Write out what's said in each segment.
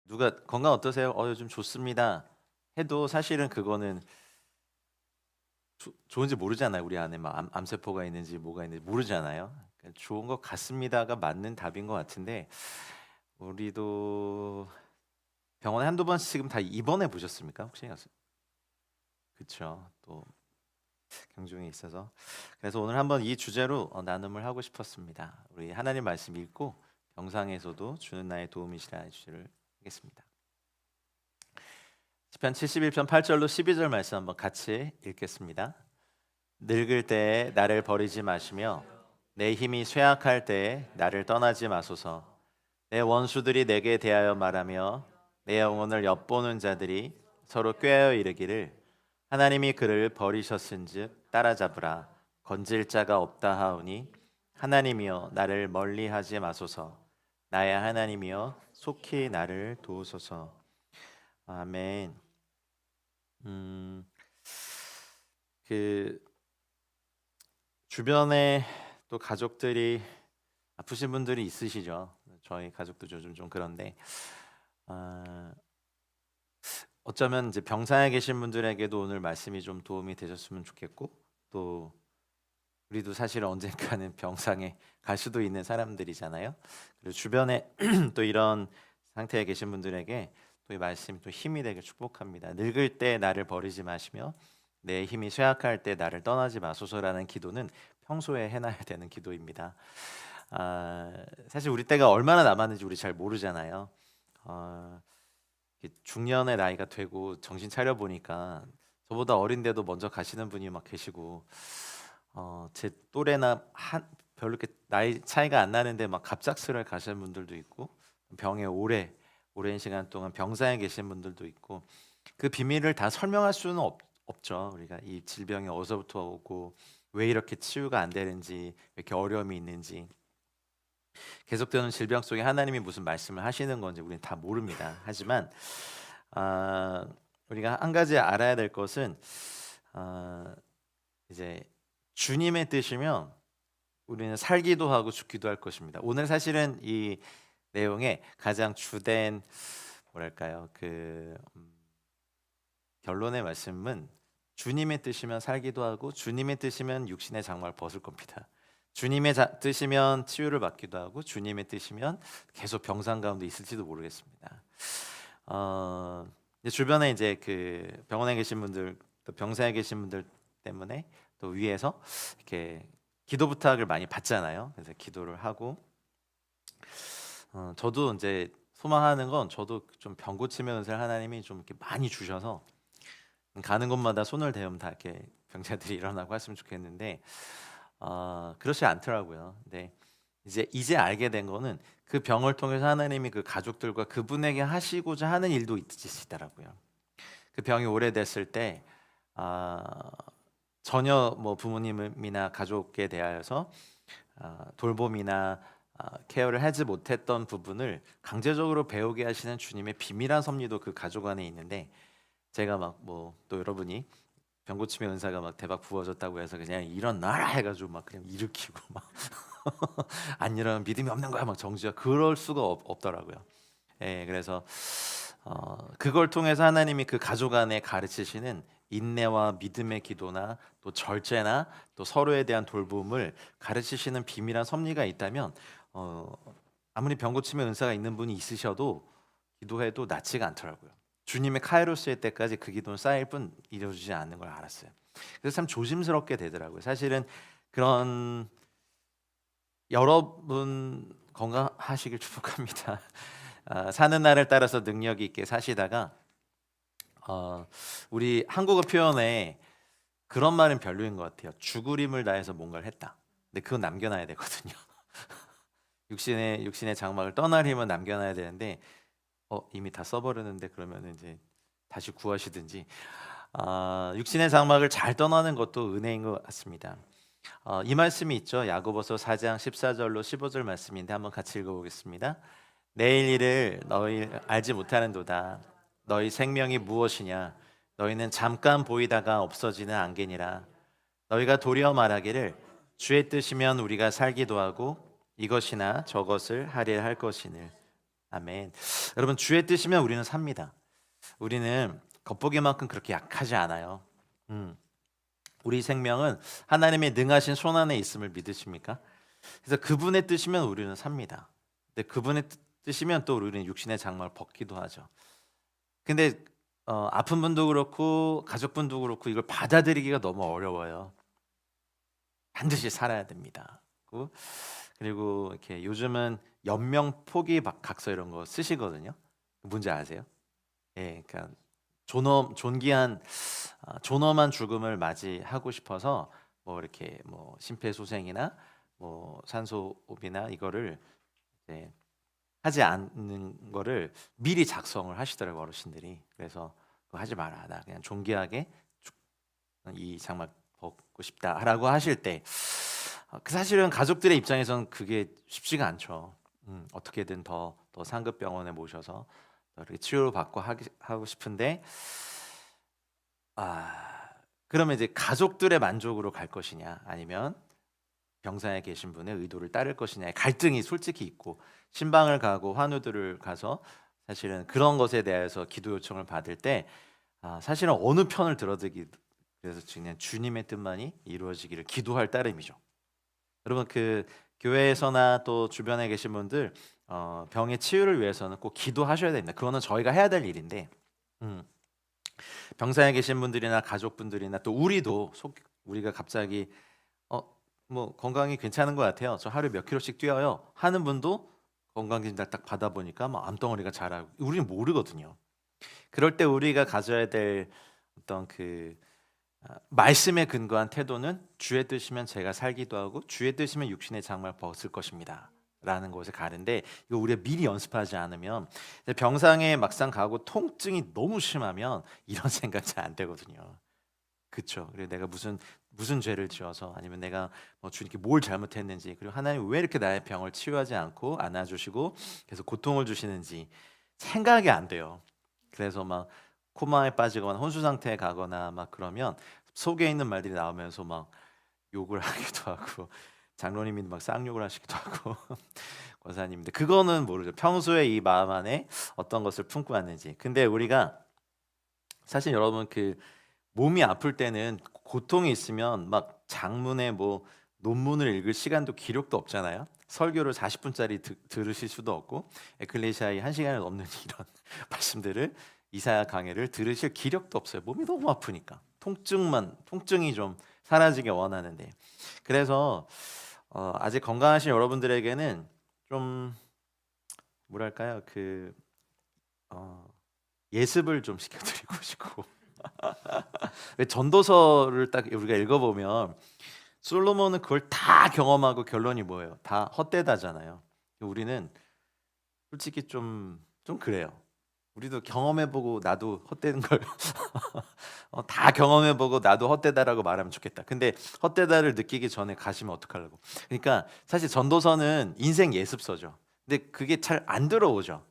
누가 건강 어떠세요? 요즘 좋습니다. 해도 사실은 그거는 좋은지 모르잖아요. 우리 안에 막 암세포가 있는지 뭐가 있는지 모르잖아요. 그러니까 좋은 것 같습니다가 맞는 답인 것 같은데 우리도 병원에 한두 번씩 지금 다 입원해 보셨습니까? 혹시 가서? 그쵸. 또 경중에 있어서. 그래서 오늘 한번 이 주제로 나눔을 하고 싶었습니다. 우리 하나님 말씀 읽고 병상에서도 주는 나의 도움이시라 주제를 하겠습니다. 시편 71편 8절로 12절 말씀 한번 같이 읽겠습니다. 늙을 때에 나를 버리지 마시며 내 힘이 쇠약할 때에 나를 떠나지 마소서. 내 원수들이 내게 대하여 말하며 내 영혼을 엿보는 자들이 서로 꾀하여 이르기를 하나님이 그를 버리셨은즉 따라잡으라. 건질 자가 없다 하오니 하나님이여 나를 멀리하지 마소서. 나의 하나님이여 속히 나를 도우소서. 아멘. 음, 그 주변에 또 가족들이 아프신 분들이 있으시죠. 저희 가족도 요즘 좀 그런데 아, 어쩌면 이제 병상에 계신 분들에게도 오늘 말씀이 좀 도움이 되셨으면 좋겠고 또 우리도 사실 언젠가는 병상에 갈 수도 있는 사람들이잖아요. 그리고 주변에 또 이런 상태에 계신 분들에게 또 이 말씀이 또 힘이 되길 축복합니다. 늙을 때 나를 버리지 마시며 내 힘이 쇠약할 때 나를 떠나지 마소서라는 기도는 평소에 해놔야 되는 기도입니다. 사실 우리 때가 얼마나 남았는지 우리 잘 모르잖아요. 어, 중년의 나이가 되고 정신 차려 보니까 저보다 어린데도 먼저 가시는 분이 막 계시고 제 또래나 별로 이렇게 나이 차이가 안 나는데 막 갑작스레 가시는 분들도 있고 병에 오랜 시간 동안 병상에 계신 분들도 있고 그 비밀을 다 설명할 수는 없죠. 우리가 이 질병이 어디서부터 오고 왜 이렇게 치유가 안 되는지 왜 이렇게 어려움이 있는지 계속되는 질병 속에 하나님이 무슨 말씀을 하시는 건지 우리는 다 모릅니다. 하지만 아, 우리가 한 가지 알아야 될 것은 아, 이제 주님의 뜻이면 우리는 살기도 하고 죽기도 할 것입니다. 오늘 사실은 이 내용의 가장 주된 뭐랄까요? 결론의 말씀은 주님의 뜻이면 살기도 하고 주님의 뜻이면 육신의 장막을 벗을 겁니다. 주님의 뜻이면 치유를 받기도 하고 주님의 뜻이면 계속 병상 가운데 있을지도 모르겠습니다. 이제 주변에 이제 그 병원에 계신 분들 또 병상에 계신 분들 때문에 또 위에서 이렇게 기도 부탁을 많이 받잖아요. 그래서 기도를 하고 저도 이제 소망하는 건 저도 좀 병 고침의 은혜를 하나님이 좀 이렇게 많이 주셔서 가는 곳마다 손을 대면 다 이렇게 병자들이 일어나고 했으면 좋겠는데 그렇지 않더라고요. 근데 이제 알게 된 거는 그 병을 통해서 하나님이 그 가족들과 그분에게 하시고자 하는 일도 있으시더라고요. 그 병이 오래됐을 때 아, 전혀 뭐 부모님이나 가족에 대하여서 돌봄이나 케어를 하지 못했던 부분을 강제적으로 배우게 하시는 주님의 비밀한 섭리도 그 가족 안에 있는데 제가 막 뭐 또 여러분이 병고침의 은사가 막 대박 부어졌다고 해서 그냥 일어나라 해가지고 막 그냥 일으키고 막 안 일어나면 믿음이 없는 거야 막 정지가 그럴 수가 없더라고요. 예, 그래서 그걸 통해서 하나님이 그 가족 안에 가르치시는 인내와 믿음의 기도나 또 절제나 또 서로에 대한 돌봄을 가르치시는 비밀한 섭리가 있다면 어, 아무리 병 고침의 은사가 있는 분이 있으셔도 기도해도 낫지가 않더라고요. 주님의 카이로스의 때까지 그 기도는 쌓일 뿐 이루어지지 않는 걸 알았어요. 그래서 참 조심스럽게 되더라고요. 사실은 그런 여러분 건강하시길 축복합니다. 사는 날을 따라서 능력 있게 사시다가 어, 우리 한국어 표현에 그런 말은 별로인 것 같아요. 죽으림을 다해서 뭔가를 했다. 근데 그건 남겨놔야 되거든요. 육신의 장막을 떠날 힘은 남겨놔야 되는데 이미 다 써버렸는데 그러면 이제 다시 구하시든지 육신의 장막을 잘 떠나는 것도 은혜인 것 같습니다. 이 말씀이 있죠. 야고보서 4장 14절로 15절 말씀인데 한번 같이 읽어보겠습니다. 내일 일을 너희 알지 못하는도다. 너희 생명이 무엇이냐? 너희는 잠깐 보이다가 없어지는 안개니라. 너희가 도리어 말하기를 주의 뜻이면 우리가 살기도 하고 이것이나 저것을 하려 할 것이늘. 아멘. 여러분 주의 뜻이면 우리는 삽니다. 우리는 겉보기만큼 그렇게 약하지 않아요. 우리 생명은 하나님의 능하신 손 안에 있음을 믿으십니까? 그래서 그분의 뜻이면 우리는 삽니다. 근데 그분의 뜻이면 또 우리는 육신의 장막을 벗기도 하죠. 근데 아픈 분도 그렇고 가족분도 그렇고 이걸 받아들이기가 너무 어려워요. 반드시 살아야 됩니다. 그리고 이렇게 요즘은 연명 포기 각서 이런 거 쓰시거든요. 뭔지 아세요? 예, 그러니까 존엄한 죽음을 맞이하고 싶어서 뭐 이렇게 뭐 심폐소생이나 뭐 산소호흡이나 이거를 이제 하지 않는 거를 미리 작성을 하시더라고요, 어르신들이. 그래서 그거 하지 마라. 나 그냥 존귀하게 이 장막 벗고 싶다라고 하실 때 그 사실은 가족들의 입장에선 그게 쉽지가 않죠. 어떻게든 더 상급 병원에 모셔서 더 이렇게 치료를 받고 하고 싶은데 그러면 이제 가족들의 만족으로 갈 것이냐 아니면 병사에 계신 분의 의도를 따를 것이냐의 갈등이 솔직히 있고 신방을 가고 환우들을 가서 사실은 그런 것에 대해서 기도 요청을 받을 때 사실은 어느 편을 들어드기 그래서 그냥 주님의 뜻만이 이루어지기를 기도할 따름이죠. 여러분 그 교회에서나 또 주변에 계신 분들 병의 치유를 위해서는 꼭 기도하셔야 됩니다. 그거는 저희가 해야 될 일인데 병사에 계신 분들이나 가족분들이나 또 우리가 갑자기 뭐 건강이 괜찮은 것 같아요. 저 하루에 몇 킬로씩 뛰어요. 하는 분도 건강검진 딱 받아보니까 막 암덩어리가 자라고 우리는 모르거든요. 그럴 때 우리가 가져야 될 어떤 그 말씀에 근거한 태도는 주의 뜻이면 제가 살기도 하고 주의 뜻이면 육신의 장막을 벗을 것입니다. 라는 것에 가는데 이거 우리가 미리 연습하지 않으면 병상에 막상 가고 통증이 너무 심하면 이런 생각 잘 안 되거든요. 그렇죠. 그리고 내가 무슨 죄를 지어서 아니면 내가 뭐 주님께 뭘 잘못했는지 그리고 하나님 왜 이렇게 나의 병을 치유하지 않고 안아주시고 계속 고통을 주시는지 생각이 안 돼요. 그래서 막 코마에 빠지거나 혼수 상태에 가거나 막 그러면 속에 있는 말들이 나오면서 막 욕을 하기도 하고 장로님이 막 쌍욕을 하시기도 하고 권사님인데 그거는 모르죠. 평소에 이 마음 안에 어떤 것을 품고 왔는지. 근데 우리가 사실 여러분 그 몸이 아플 때는 고통이 있으면 막 장문에 뭐 논문을 읽을 시간도 기력도 없잖아요. 설교를 40분짜리 들으실 수도 없고 에클레시아의 1시간이 넘는 이런 말씀들을 이사야 강해를 들으실 기력도 없어요. 몸이 너무 아프니까 통증이 좀 사라지게 원하는데 그래서 아직 건강하신 여러분들에게는 좀 뭐랄까요 예습을 좀 시켜드리고 싶고 왜 전도서를 딱 우리가 읽어보면 솔로몬은 그걸 다 경험하고 결론이 뭐예요? 다 헛되다잖아요. 우리는 솔직히 좀 그래요. 우리도 경험해보고 나도 헛되는 걸 다 경험해보고 나도 헛되다라고 말하면 좋겠다. 근데 헛되다를 느끼기 전에 가시면 어떡하려고. 그러니까 사실 전도서는 인생 예습서죠. 근데 그게 잘 안 들어오죠.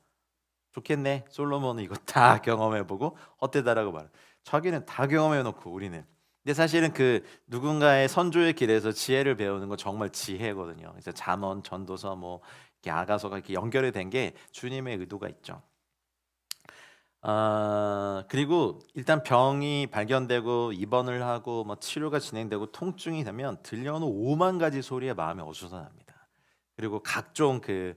좋겠네. 솔로몬은 이거 다 경험해보고 헛되다라고 말해. 자기는 다 경험해놓고 우리는. 근데 사실은 그 누군가의 선조의 길에서 지혜를 배우는 건 정말 지혜거든요. 그래서 잠언, 전도서, 뭐 이렇게 아가서가 이렇게 연결이 된 게 주님의 의도가 있죠. 그리고 일단 병이 발견되고 입원을 하고 뭐 치료가 진행되고 통증이 되면 들려오는 5만 가지 소리에 마음이 어수선합니다. 그리고 각종 그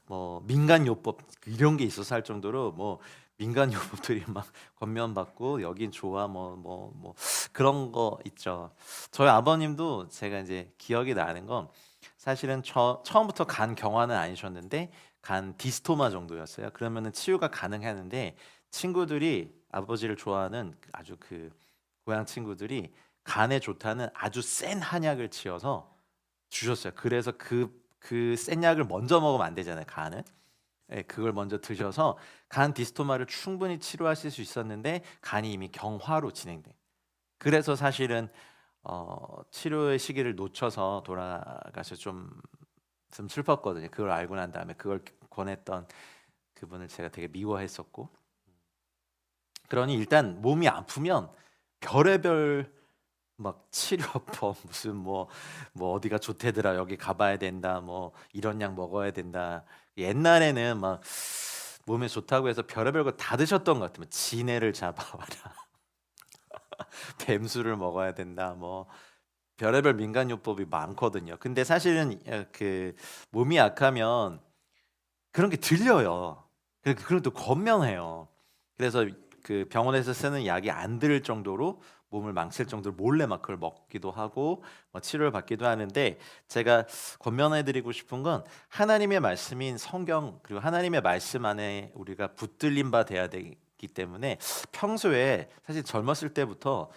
뭐 민간 요법 이런 게 있어서 할 정도로 뭐 민간 요법들이 막 권면받고 여긴 좋아 뭐 그런 거 있죠. 저희 아버님도 제가 이제 기억이 나는 건 사실은 처음부터 간 경화는 아니셨는데 간 디스토마 정도였어요. 그러면은 치유가 가능했는데 친구들이 아버지를 좋아하는 아주 그 고향 친구들이 간에 좋다는 아주 센 한약을 지어서 주셨어요. 그래서 그 센 약을 먼저 먹으면 안 되잖아요, 간은. 예, 그걸 먼저 드셔서 간 디스토마를 충분히 치료하실 수 있었는데 간이 이미 경화로 진행돼. 그래서 사실은 치료의 시기를 놓쳐서 돌아가서 좀 슬펐거든요. 그걸 알고 난 다음에 그걸 권했던 그분을 제가 되게 미워했었고. 그러니 일단 몸이 아프면 별의별 막 치료법 무슨 뭐 어디가 좋대더라. 여기 가봐야 된다. 뭐 이런 약 먹어야 된다. 옛날에는 막 몸에 좋다고 해서 별의별 거 다 드셨던 것 같아요. 뭐 진해를 잡아와라. 뱀술을 먹어야 된다. 뭐 별의별 민간요법이 많거든요. 근데 사실은 그 몸이 약하면 그런 게 들려요. 그리고 또 권면해요. 그래서 그 병원에서 쓰는 약이 안 들 정도로 몸을 망칠 정도로 몰래 막 그걸 먹기도 하고 뭐 치료를 받기도 하는데, 제가 권면해 드리고 싶은 건 하나님의 말씀인 성경, 그리고 하나님의 말씀 안에 우리가 붙들림 바 돼야 되기 때문에 평소에 사실 젊었을 때부터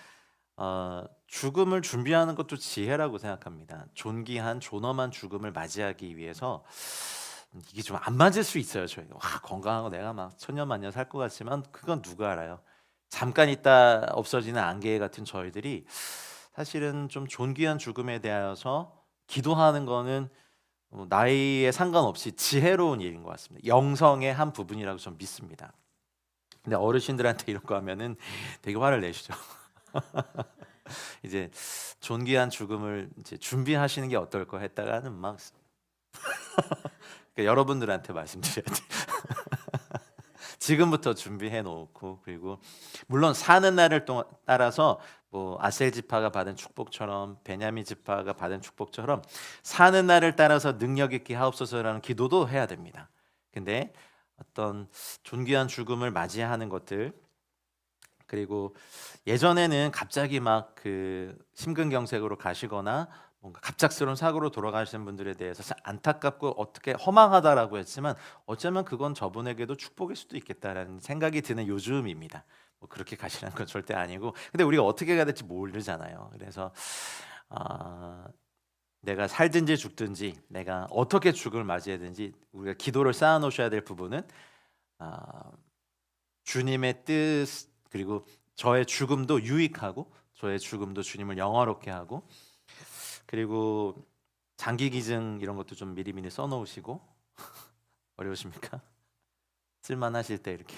죽음을 준비하는 것도 지혜라고 생각합니다. 존귀한 존엄한 죽음을 맞이하기 위해서 이게 좀 안 맞을 수 있어요. 저희가 건강하고 내가 막 천년만년 살 것 같지만 그건 누가 알아요. 잠깐 있다 없어지는 안개 같은 저희들이 사실은 좀 존귀한 죽음에 대하여서 기도하는 거는 나이에 상관없이 지혜로운 일인 것 같습니다. 영성의 한 부분이라고 좀 믿습니다. 근데 어르신들한테 이런 거 하면은 되게 화를 내시죠. 이제 존귀한 죽음을 이제 준비하시는 게 어떨까 했다가는 막 그러니까 여러분들한테 말씀드려야지. 지금부터 준비해 놓고, 그리고 물론 사는 날을 따라서 뭐 아셀 지파가 받은 축복처럼 베냐민 지파가 받은 축복처럼 사는 날을 따라서 능력 있게 하옵소서라는 기도도 해야 됩니다. 근데 어떤 존귀한 죽음을 맞이하는 것들, 그리고 예전에는 갑자기 막 그 심근경색으로 가시거나 뭔가 갑작스러운 사고로 돌아가시는 분들에 대해서 안타깝고 어떻게 허망하다라고 했지만 어쩌면 그건 저분에게도 축복일 수도 있겠다라는 생각이 드는 요즘입니다. 뭐 그렇게 가시라는 건 절대 아니고, 근데 우리가 어떻게 가야 될지 모르잖아요. 그래서 아, 내가 살든지 죽든지 내가 어떻게 죽음을 맞이해야 되는지 우리가 기도를 쌓아 놓으셔야 될 부분은 아, 주님의 뜻, 그리고 저의 죽음도 유익하고 저의 죽음도 주님을 영화롭게 하고, 그리고 장기 기증 이런 것도 좀 미리미리 써놓으시고. 어려우십니까? 쓸만하실 때 이렇게.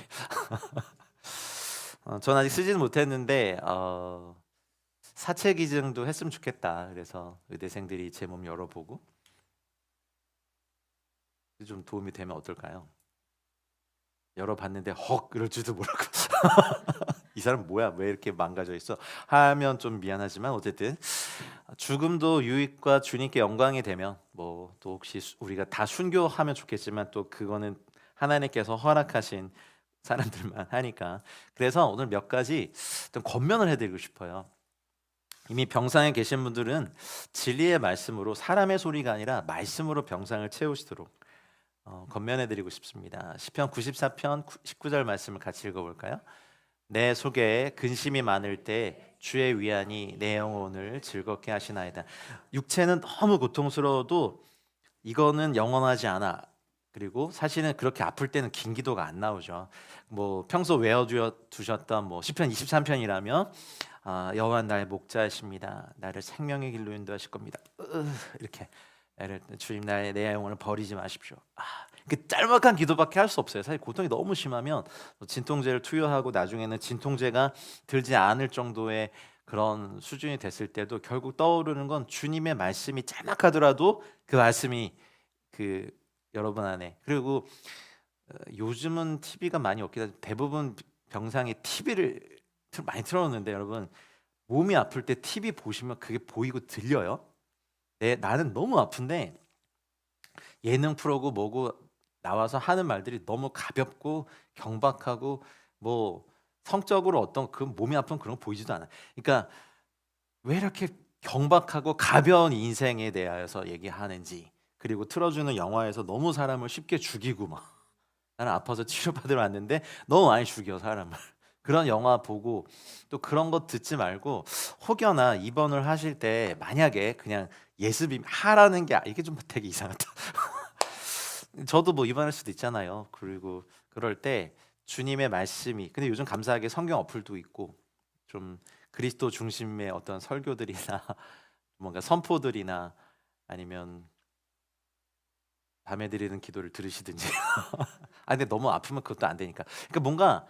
전 아직 쓰지는 못했는데 사체 기증도 했으면 좋겠다. 그래서 의대생들이 제 몸 열어보고 좀 도움이 되면 어떨까요? 열어봤는데 헉 이럴 줄도 모르고 이 사람 뭐야 왜 이렇게 망가져 있어 하면 좀 미안하지만, 어쨌든 죽음도 유익과 주님께 영광이 되면 뭐 또 혹시 우리가 다 순교하면 좋겠지만 또 그거는 하나님께서 허락하신 사람들만 하니까. 그래서 오늘 몇 가지 좀 권면을 해드리고 싶어요. 이미 병상에 계신 분들은 진리의 말씀으로, 사람의 소리가 아니라 말씀으로 병상을 채우시도록 권면해드리고 싶습니다. 시편 94편 19절 말씀을 같이 읽어볼까요? 내 속에 근심이 많을 때 주의 위안이 내 영혼을 즐겁게 하시나이다. 육체는 너무 고통스러워도 이거는 영원하지 않아. 그리고 사실은 그렇게 아플 때는 긴 기도가 안 나오죠. 뭐 평소 외워두셨던 뭐 시편 23편이라면 여호와 나의 목자이십니다. 나를 생명의 길로 인도하실 겁니다. 이렇게 주님 내 영혼을 버리지 마십시오. 그 짤막한 기도밖에 할 수 없어요. 사실 고통이 너무 심하면 진통제를 투여하고 나중에는 진통제가 들지 않을 정도의 그런 수준이 됐을 때도 결국 떠오르는 건 주님의 말씀이 짤막하더라도 그 말씀이 그 여러분 안에. 그리고 요즘은 TV가 많이 없긴 하지만 대부분 병상에 TV를 많이 틀어놓는데, 여러분 몸이 아플 때 TV 보시면 그게 보이고 들려요. 나는 너무 아픈데 예능 프로고 뭐고 나와서 하는 말들이 너무 가볍고 경박하고 뭐 성적으로 어떤 그 몸이 아픈 그런 거 보이지도 않아. 그러니까 왜 이렇게 경박하고 가벼운 인생에 대하여서 얘기하는지, 그리고 틀어주는 영화에서 너무 사람을 쉽게 죽이고 막 나는 아파서 치료받으러 왔는데 너무 많이 죽여 사람을. 그런 영화 보고 또 그런 거 듣지 말고 혹여나 입원을 하실 때 만약에 그냥 예습이 하라는 게 이게 좀 되게 이상하다. 저도 뭐 입원할 수도 있잖아요. 그리고 그럴 때 주님의 말씀이, 근데 요즘 감사하게 성경 어플도 있고 좀 그리스도 중심의 어떤 설교들이나 뭔가 선포들이나 아니면 밤에 드리는 기도를 들으시든지. 근데 너무 아프면 그것도 안 되니까. 그러니까 뭔가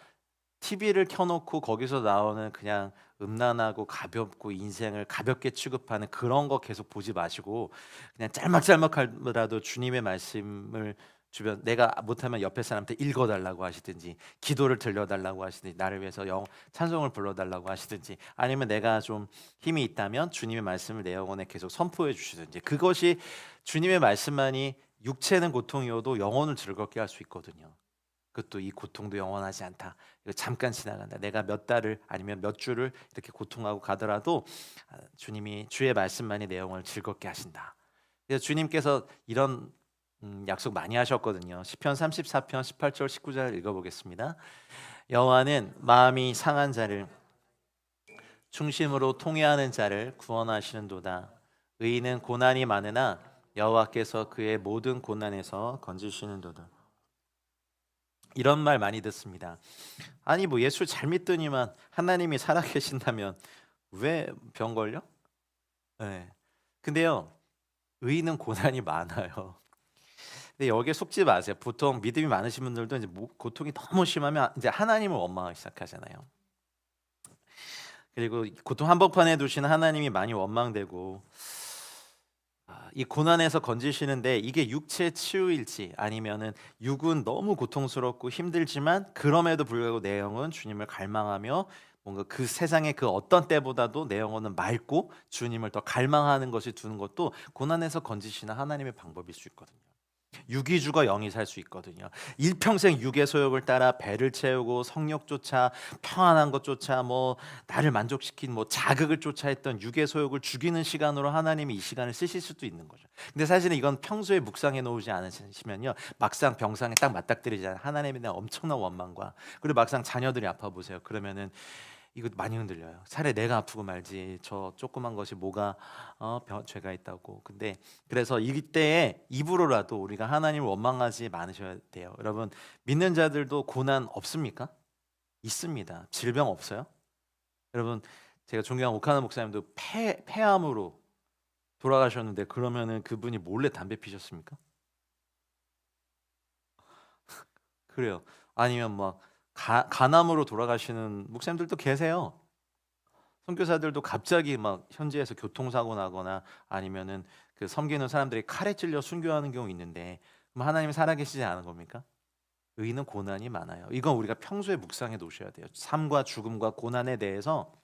TV를 켜놓고 거기서 나오는 그냥 음란하고 가볍고 인생을 가볍게 취급하는 그런 거 계속 보지 마시고 그냥 짤막짤막하더라도 주님의 말씀을 주변 내가 못하면 옆에 사람한테 읽어달라고 하시든지 기도를 들려달라고 하시든지 나를 위해서 찬송을 불러달라고 하시든지 아니면 내가 좀 힘이 있다면 주님의 말씀을 내 영혼에 계속 선포해 주시든지 그것이 주님의 말씀만이 육체는 고통이어도 영혼을 즐겁게 할 수 있거든요. 그것도 이 고통도 영원하지 않다. 이거 잠깐 지나간다. 내가 몇 달을 아니면 몇 주를 이렇게 고통하고 가더라도 주님이 주의 말씀만이 내 영혼을 즐겁게 하신다. 그래서 주님께서 이런 약속 많이 하셨거든요. 시편 34편 18절 19절 읽어보겠습니다. 여호와는 마음이 상한 자를 중심으로 통회하는 자를 구원하시는도다. 의인은 고난이 많으나 여호와께서 그의 모든 고난에서 건지시는도다. 이런 말 많이 듣습니다. 아니 뭐 예수 잘 믿더니만 하나님이 살아계신다면 왜 병 걸려? 네. 근데요 의인은 고난이 많아요. 근데 여기에 속지 마세요. 보통 믿음이 많으신 분들도 이제 고통이 너무 심하면 이제 하나님을 원망하기 시작하잖아요. 그리고 고통 한복판에 두신 하나님이 많이 원망되고 이 고난에서 건지시는데 이게 육체 치유일지 아니면은 육은 너무 고통스럽고 힘들지만 그럼에도 불구하고 내 영은 주님을 갈망하며 뭔가 그 세상의 그 어떤 때보다도 내 영혼은 맑고 주님을 더 갈망하는 것이 두는 것도 고난에서 건지시는 하나님의 방법일 수 있거든요. 육이 죽어 영이 살 수 있거든요. 일평생 육의 소욕을 따라 배를 채우고 성욕 쫓아 평안한 것 쫓아 뭐 나를 만족시킨 뭐 자극을 쫓아 했던 육의 소욕을 죽이는 시간으로 하나님이 이 시간을 쓰실 수도 있는 거죠. 근데 사실은 이건 평소에 묵상해 놓지 않으시면요 막상 병상에 딱 맞닥뜨리잖아요. 하나님에 대한 엄청난 원망과 그리고 막상 자녀들이 아파 보세요. 그러면은 이거 많이 흔들려요. 차라리 내가 아프고 말지 저 조그만 것이 뭐가 죄가 있다고. 근데 그래서 이때에 입으로라도 우리가 하나님을 원망하지 않으셔야 돼요. 여러분 믿는 자들도 고난 없습니까? 있습니다. 질병 없어요? 여러분 제가 존경하는 오카나 목사님도 폐암으로 돌아가셨는데 그러면은 그분이 몰래 담배 피셨습니까? 그래요. 아니면 막 간암으로 돌아가시는 목사님들도 계세요. 선교사들도 갑자기 막 현지에서 교통사고 나거나 아니면은 그 섬기는 사람들이 칼에 찔려 순교하는 경우 있는데 그럼 하나님이 살아계시지 않은 겁니까? 의인은 고난이 많아요. 이건 우리가 평소에 묵상해 놓으셔야 돼요. 삶과 죽음과 고난에 대해서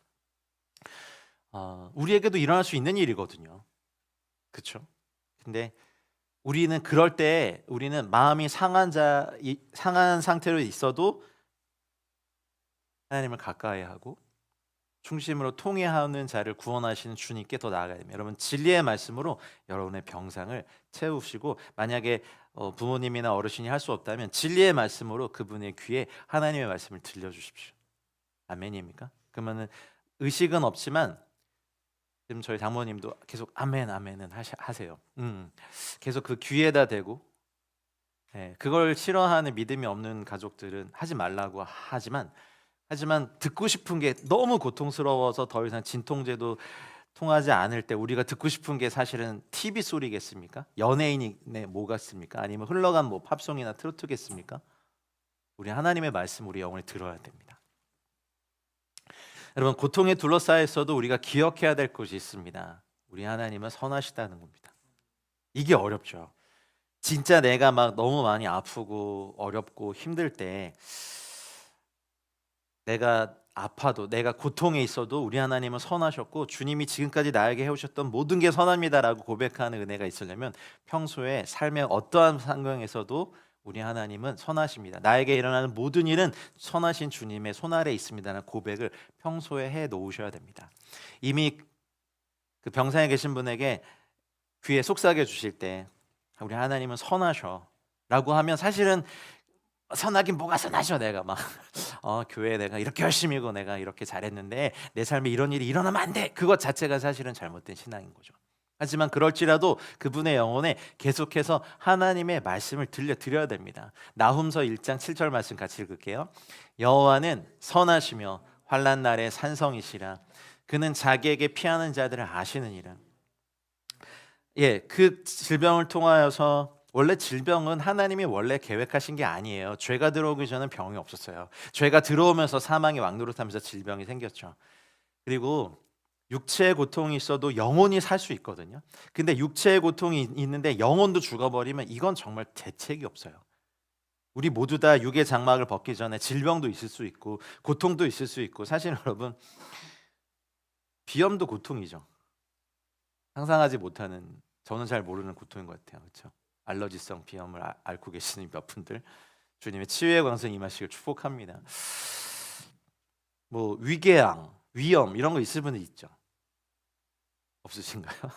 우리에게도 일어날 수 있는 일이거든요. 그렇죠? 근데 우리는 그럴 때 우리는 마음이 상한 상태로 있어도 하나님을 가까이 하고 중심으로 통회하는 자를 구원하시는 주님께 더 나아가야 됩니다. 여러분 진리의 말씀으로 여러분의 병상을 채우시고 만약에 부모님이나 어르신이 할 수 없다면 진리의 말씀으로 그분의 귀에 하나님의 말씀을 들려주십시오. 아멘입니까? 그러면은 의식은 없지만 지금 저희 장모님도 계속 아멘 아멘은 하세요. 계속 그 귀에다 대고 그걸 싫어하는 믿음이 없는 가족들은 하지 말라고 하지만 듣고 싶은 게 너무 고통스러워서 더 이상 진통제도 통하지 않을 때 우리가 듣고 싶은 게 사실은 TV 소리겠습니까? 연예인이 뭐가 있습니까? 아니면 흘러간 뭐 팝송이나 트로트겠습니까? 우리 하나님의 말씀 우리 영혼에 들어야 됩니다. 여러분 고통에 둘러싸여 있어도 우리가 기억해야 될 것이 있습니다. 우리 하나님은 선하시다는 겁니다. 이게 어렵죠. 진짜 내가 막 너무 많이 아프고 어렵고 힘들 때 내가 아파도 내가 고통에 있어도 우리 하나님은 선하셨고 주님이 지금까지 나에게 해오셨던 모든 게 선합니다라고 고백하는 은혜가 있으려면 평소에 삶의 어떠한 상황에서도 우리 하나님은 선하십니다. 나에게 일어나는 모든 일은 선하신 주님의 손 아래 있습니다라는 고백을 평소에 해 놓으셔야 됩니다. 이미 그 병상에 계신 분에게 귀에 속삭여 주실 때 우리 하나님은 선하셔 라고 하면 사실은 선하긴 뭐가 선하죠. 내가 막 교회에 내가 이렇게 열심히고 내가 이렇게 잘했는데 내 삶에 이런 일이 일어나면 안 돼. 그것 자체가 사실은 잘못된 신앙인 거죠. 하지만 그럴지라도 그분의 영혼에 계속해서 하나님의 말씀을 들려드려야 됩니다. 나훔서 1장 7절 말씀 같이 읽을게요. 여호와는 선하시며 환난 날에 산성이시라. 그는 자기에게 피하는 자들을 아시느니라. 그 질병을 통하여서 원래 질병은 하나님이 원래 계획하신 게 아니에요. 죄가 들어오기 전에 병이 없었어요. 죄가 들어오면서 사망이 왕노릇하면서 질병이 생겼죠. 그리고 육체의 고통이 있어도 영혼이 살 수 있거든요. 근데 육체의 고통이 있는데 영혼도 죽어버리면 이건 정말 대책이 없어요. 우리 모두 다 육의 장막을 벗기 전에 질병도 있을 수 있고 고통도 있을 수 있고, 사실 여러분 비염도 고통이죠. 상상하지 못하는, 저는 잘 모르는 고통인 것 같아요. 그렇죠? 알러지성 비염을 앓고 계시는 몇 분들, 주님의 치유의 광선 임하시길 축복합니다. 뭐 위궤양, 위염 이런 거 있을 분들 있죠? 없으신가요?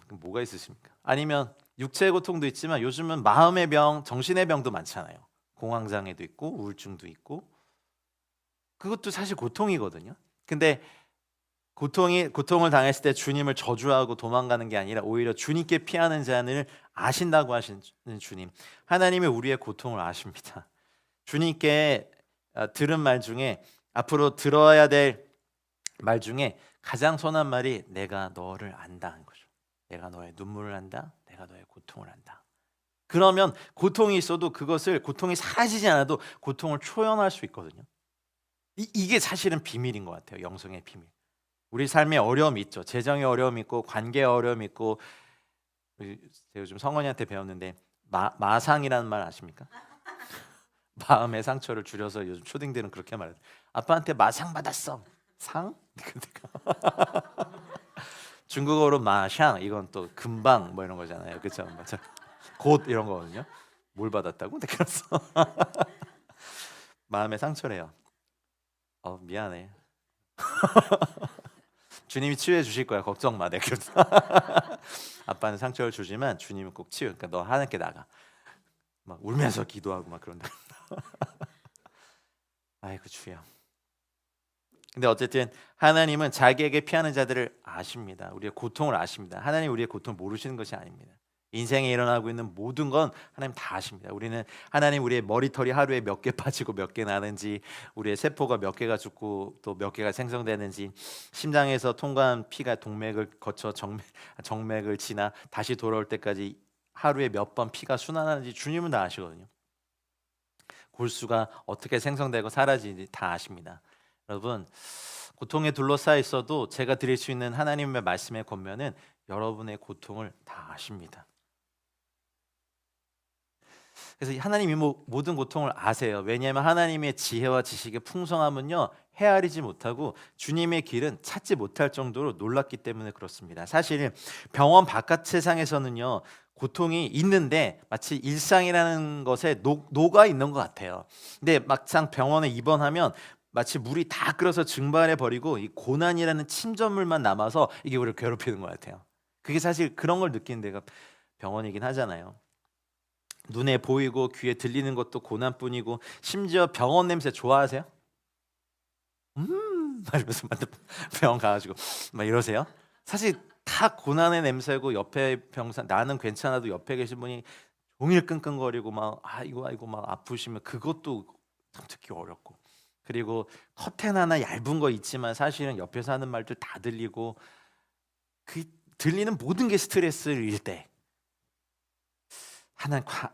뭐가 있으십니까? 아니면 육체의 고통도 있지만 요즘은 마음의 병, 정신의 병도 많잖아요. 공황장애도 있고 우울증도 있고, 그것도 사실 고통이거든요. 근데 고통을 당했을 때 주님을 저주하고 도망가는 게 아니라 오히려 주님께 피하는 자를 아신다고 하시는 주님, 하나님이 우리의 고통을 아십니다. 주님께 들은 말 중에, 앞으로 들어야 될 말 중에 가장 선한 말이 내가 너를 안다 하는 거죠. 내가 너의 눈물을 안다, 내가 너의 고통을 안다. 그러면 고통이 있어도 그것을, 고통이 사라지지 않아도 고통을 초연할 수 있거든요. 이게 사실은 비밀인 것 같아요. 영성의 비밀. 우리 삶에 어려움이 있죠. 재정의 어려움이 있고 관계의 어려움이 있고, 제가 요즘 성원이한테 배웠는데 마상이라는 말 아십니까? 마음의 상처를 줄여서 요즘 초딩들은 그렇게 말해요. 아빠한테 마상 받았어. 상? 중국어로 마샹, 이건 또 금방 뭐 이런 거잖아요. 그렇죠? 곧 이런 거거든요. 뭘 받았다고? 근데 그래서 마음의 상처래요. 미안해. 주님이 치유해 주실 거야. 걱정 마. 내가 그래서 아빠는 상처를 주지만 주님은 꼭 치유. 그러니까 너 하나님께 나가. 막 울면서 기도하고 막 그런다. 아이고 주여. 근데 어쨌든 하나님은 자기에게 피하는 자들을 아십니다. 우리의 고통을 아십니다. 하나님 우리의 고통을 모르시는 것이 아닙니다. 인생에 일어나고 있는 모든 건 하나님 다 아십니다. 우리는 하나님 우리의 머리털이 하루에 몇 개 빠지고 몇 개 나는지, 우리의 세포가 몇 개가 죽고 또 몇 개가 생성되는지, 심장에서 통과한 피가 동맥을 거쳐 정맥을 지나 다시 돌아올 때까지 하루에 몇 번 피가 순환하는지 주님은 다 아시거든요. 골수가 어떻게 생성되고 사라지는지 다 아십니다. 여러분, 고통에 둘러싸여 있어도 제가 드릴 수 있는 하나님의 말씀의 권면은 여러분의 고통을 다 아십니다. 그래서 하나님이 모든 고통을 아세요. 왜냐하면 하나님의 지혜와 지식의 풍성함은요, 헤아리지 못하고 주님의 길은 찾지 못할 정도로 놀랍기 때문에 그렇습니다. 사실 병원 바깥 세상에서는요, 고통이 있는데 마치 일상이라는 것에 녹아 있는 것 같아요. 근데 막상 병원에 입원하면 마치 물이 다 끓어서 증발해 버리고 이 고난이라는 침전물만 남아서 이게 우리를 괴롭히는 것 같아요. 그게 사실 그런 걸 느끼는 데가 병원이긴 하잖아요. 눈에 보이고 귀에 들리는 것도 고난뿐이고, 심지어 병원 냄새 좋아하세요? 이러면서 병원 가가지고 막 이러세요? 사실 다 고난의 냄새고, 옆에 병사 나는 괜찮아도 옆에 계신 분이 종일 끙끙거리고 막 아이고 막 아프시면 그것도 참 듣기 어렵고, 그리고 커튼 하나 얇은 거 있지만 사실은 옆에서 하는 말들 다 들리고, 그 들리는 모든 게 스트레스일 때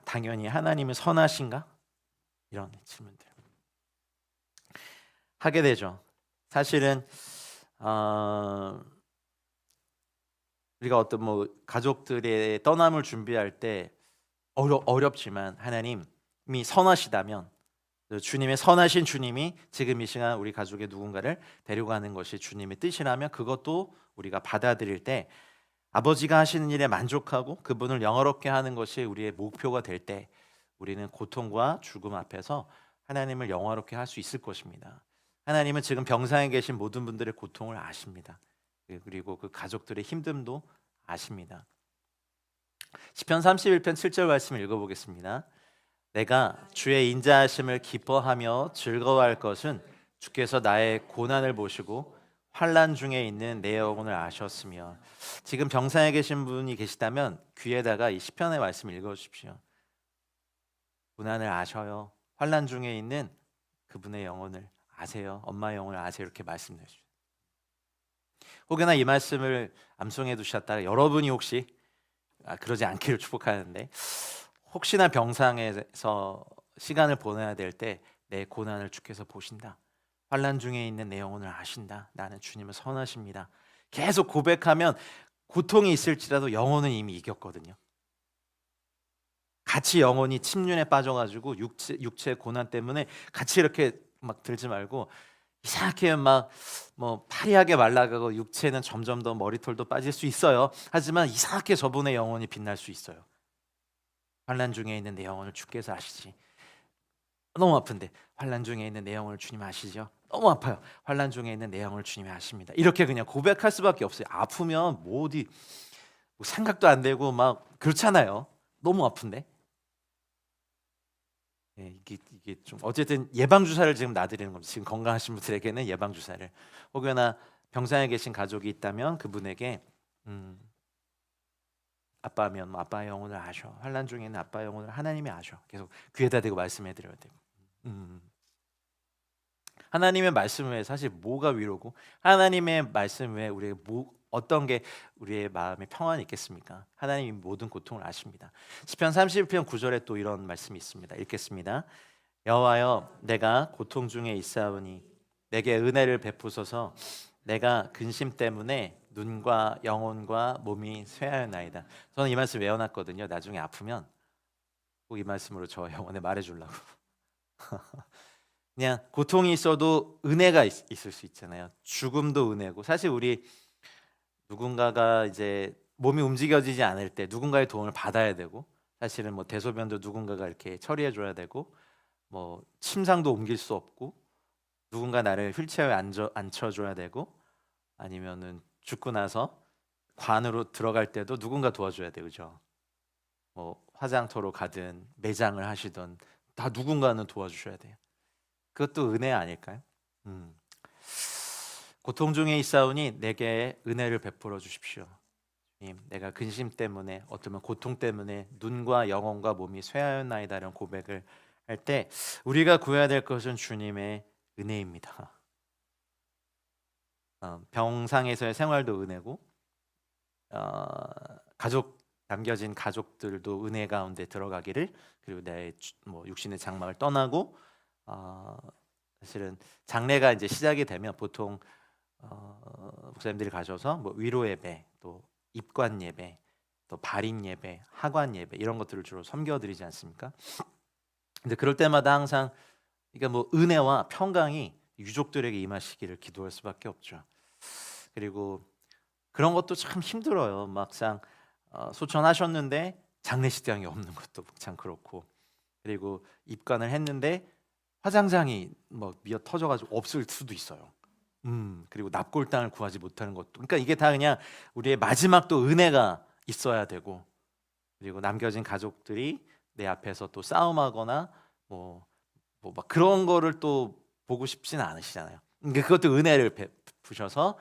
당연히 하나님은 선하신가? 이런 질문들 하게 되죠. 사실은 우리가 어떤 가족들의 떠남을 준비할 때 어렵지만 하나님이 선하시다면, 주님의 선하신 주님이 지금 이 시간 우리 가족의 누군가를 데려가는 것이 주님의 뜻이라면, 그것도 우리가 받아들일 때 아버지가 하시는 일에 만족하고 그분을 영화롭게 하는 것이 우리의 목표가 될 때, 우리는 고통과 죽음 앞에서 하나님을 영화롭게 할 수 있을 것입니다. 하나님은 지금 병상에 계신 모든 분들의 고통을 아십니다. 그리고 그 가족들의 힘듦도 아십니다. 시편 31편 7절 말씀을 읽어보겠습니다. 내가 주의 인자하심을 기뻐하며 즐거워할 것은 주께서 나의 고난을 보시고 환난 중에 있는 내 영혼을 아셨으며. 지금 병상에 계신 분이 계시다면 귀에다가 이 시편의 말씀을 읽어주십시오. 고난을 아셔요. 환난 중에 있는 그분의 영혼을 아세요. 엄마의 영혼을 아세요. 이렇게 말씀해 주십시오. 혹여나 이 말씀을 암송해 두셨다가 여러분이 혹시 그러지 않기를 축복하는데, 혹시나 병상에서 시간을 보내야 될 때 내 고난을 주께서 보신다. 환난 중에 있는 내 영혼을 아신다. 나는 주님을 선하십니다. 계속 고백하면 고통이 있을지라도 영혼은 이미 이겼거든요. 같이 영혼이 침륜에 빠져가지고 육체 고난 때문에 같이 이렇게 막 들지 말고, 이상하게 막 뭐 파리하게 말라가고 육체는 점점 더 머리털도 빠질 수 있어요. 하지만 이상하게 저분의 영혼이 빛날 수 있어요. 환난 중에 있는 내 영혼을 주께서 아시지. 너무 아픈데 환난 중에 있는 내 영혼을 주님 아시죠? 너무 아파요. 환난 중에 있는 내 영혼을 주님이 아십니다. 이렇게 그냥 고백할 수밖에 없어요. 아프면 뭐 어디 뭐 생각도 안 되고 막 그렇잖아요. 너무 아픈데. 네, 이게 좀 어쨌든 예방 주사를 지금 놔드리는 겁니다. 지금 건강하신 분들에게는 예방 주사를, 혹여나 병상에 계신 가족이 있다면 그분에게 아빠면 뭐 아빠의 영혼을 아셔. 환난 중에 있는 아빠의 영혼을 하나님이 아셔. 계속 귀에다 대고 말씀해 드려야 되고. 하나님의 말씀 외에 사실 뭐가 위로고, 하나님의 말씀 외에 우리가 어떤 게 우리의 마음에 평안이 있겠습니까? 하나님이 모든 고통을 아십니다. 시편 31편 9절에 또 이런 말씀이 있습니다. 읽겠습니다. 여호와여, 내가 고통 중에 있사오니 내게 은혜를 베푸소서. 내가 근심 때문에 눈과 영혼과 몸이 쇠하였나이다. 저는 이 말씀 외워놨거든요. 나중에 아프면 꼭 이 말씀으로 저 영혼에 말해주려고. 그냥 고통이 있어도 은혜가 있을 수 있잖아요. 죽음도 은혜고, 사실 우리 누군가가 이제 몸이 움직여지지 않을 때 누군가의 도움을 받아야 되고, 사실은 뭐 대소변도 누군가가 이렇게 처리해 줘야 되고, 뭐 침상도 옮길 수 없고, 누군가 나를 휠체어에 앉혀줘야 되고, 아니면은 죽고 나서 관으로 들어갈 때도 누군가 도와줘야 되죠. 그죠? 뭐 화장터로 가든 매장을 하시든 다 누군가는 도와주셔야 돼요. 그것도 은혜 아닐까요? 고통 중에 있사오니 내게 은혜를 베풀어 주십시오. 주님, 내가 근심 때문에, 어쩌면 고통 때문에 눈과 영혼과 몸이 쇠하였나이다 이런 고백을 할 때 우리가 구해야 될 것은 주님의 은혜입니다. 병상에서의 생활도 은혜고, 남겨진 가족들도 은혜 가운데 들어가기를, 그리고 내 뭐 육신의 장막을 떠나고, 사실은 장례가 이제 시작이 되면 보통 목사님들이 가셔서 뭐 위로 예배, 또 입관 예배, 또 발인 예배, 하관 예배 이런 것들을 주로 섬겨드리지 않습니까? 근데 그럴 때마다 항상 그러니까 뭐 은혜와 평강이 유족들에게 임하시기를 기도할 수밖에 없죠. 그리고 그런 것도 참 힘들어요. 막상 소천하셨는데 장례식장이 없는 것도 참 그렇고, 그리고 입관을 했는데 화장장이 뭐 미어 터져가지고 없을 수도 있어요. 그리고 납골당을 구하지 못하는 것도, 그러니까 이게 다 그냥 우리의 마지막 또 은혜가 있어야 되고, 그리고 남겨진 가족들이 내 앞에서 또 싸움하거나 뭐 막 그런 거를 또 보고 싶지는 않으시잖아요. 그러니까 그것도 은혜를 베푸셔서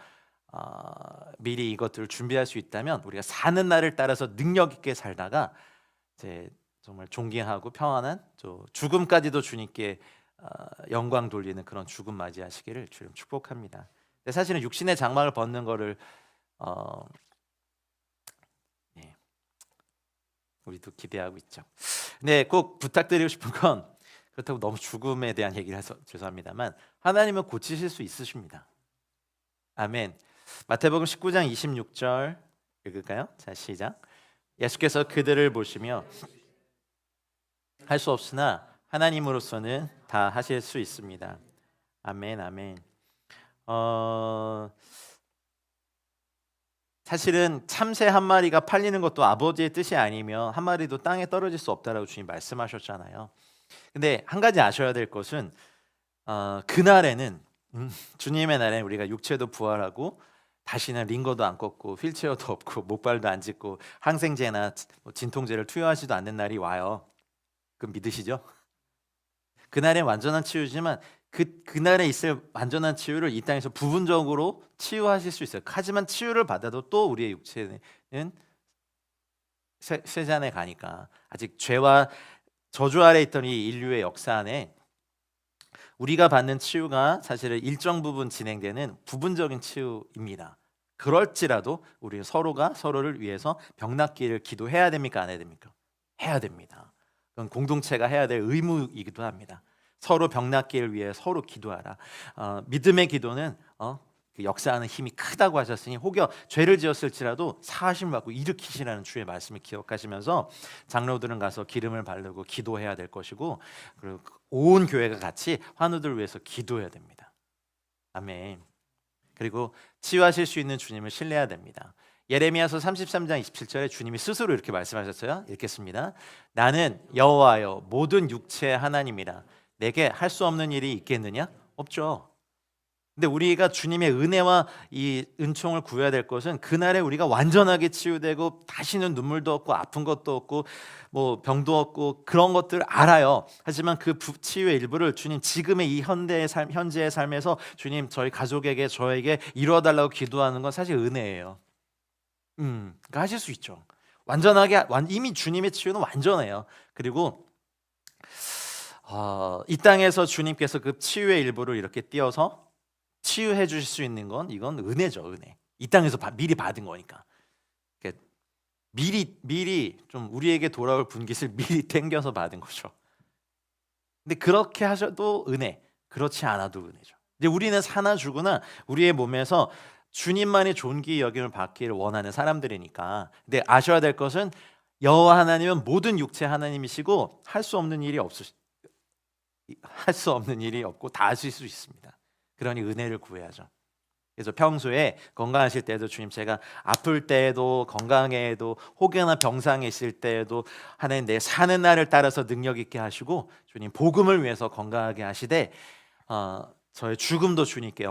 미리 이것들을 준비할 수 있다면 우리가 사는 날을 따라서 능력 있게 살다가 이제 정말 존귀하고 평안한 죽음까지도 주님께 영광 돌리는 그런 죽음 맞이하시기를 주님 축복합니다. 근데 사실은 육신의 장막을 벗는 거를 우리도 기대하고 있죠. 근데 꼭 부탁드리고 싶은 건, 그렇다고 너무 죽음에 대한 얘기를 해서 죄송합니다만, 하나님은 고치실 수 있으십니다. 아멘. 마태복음 19장 26절 읽을까요? 자, 시작. 예수께서 그들을 보시며 할 수 없으나 하나님으로서는 다 하실 수 있습니다. 아멘, 아멘. 사실은 참새 한 마리가 팔리는 것도 아버지의 뜻이 아니면 한 마리도 땅에 떨어질 수 없다라고 주님 말씀하셨잖아요. 근데 한 가지 아셔야 될 것은 그날에는 주님의 날에는 우리가 육체도 부활하고 다시는 링거도 안 꺾고 휠체어도 없고 목발도 안 짚고 항생제나 진통제를 투여하지도 않는 날이 와요. 그럼 믿으시죠? 그날엔 완전한 치유지만 그날에 있을 완전한 치유를 이 땅에서 부분적으로 치유하실 수 있어요. 하지만 치유를 받아도 또 우리의 육체는 쇠잔에 가니까, 아직 죄와 저주 아래 있던 이 인류의 역사 안에 우리가 받는 치유가 사실은 일정 부분 진행되는 부분적인 치유입니다. 그럴지라도 우리 서로가 서로를 위해서 병 낫기를 기도해야 됩니까? 안 해야 됩니까? 해야 됩니다. 그건 공동체가 해야 될 의무이기도 합니다. 서로 병 낫기를 위해 서로 기도하라. 믿음의 기도는 그 역사하는 힘이 크다고 하셨으니 혹여 죄를 지었을지라도 사하심을 받고 일으키시라는 주의 말씀을 기억하시면서 장로들은 가서 기름을 바르고 기도해야 될 것이고, 그리고 온 교회가 같이 환우들을 위해서 기도해야 됩니다. 아멘. 그리고 치유하실 수 있는 주님을 신뢰해야 됩니다. 예레미야서 33장 27절에 주님이 스스로 이렇게 말씀하셨어요. 읽겠습니다. 나는 여호와여 모든 육체의 하나님이라. 내게 할 수 없는 일이 있겠느냐? 없죠. 근데 우리가 주님의 은혜와 이 은총을 구해야 될 것은 그날에 우리가 완전하게 치유되고 다시는 눈물도 없고 아픈 것도 없고 뭐 병도 없고 그런 것들 알아요. 하지만 그 치유의 일부를 주님 지금의 이 현재의 삶에서 주님 저희 가족에게 저에게 이루어달라고 기도하는 건 사실 은혜예요. 그러니까 하실 수 있죠. 완전하게 이미 주님의 치유는 완전해요. 그리고 이 땅에서 주님께서 그 치유의 일부를 이렇게 띄어서 치유해 주실 수 있는 건 이건 은혜죠. 은혜. 이 땅에서 미리 받은 거니까. 그러니까 미리 좀 우리에게 돌아올 분깃을 미리 땡겨서 받은 거죠. 근데 그렇게 하셔도 은혜, 그렇지 않아도 은혜죠. 이제 우리는 사나 죽으나 우리의 몸에서 주님만이 존귀 여김을 받기를 원하는 사람들이니까. 근데 아셔야 될 것은 여호와 하나님은 모든 육체 하나님이시고 할 수 없는 일이 없고 다 하실 수 있습니다. 그러니 은혜를 구해야죠. 그래서 평소에 건강하실 때도 주님 제가 아플 때에도 건강에도 혹여나 병상에 있을 때에도 하나님 내 사는 날을 따라서 능력 있게 하시고 주님 복음을 위해서 건강하게 하시되 저의 죽음도 주님께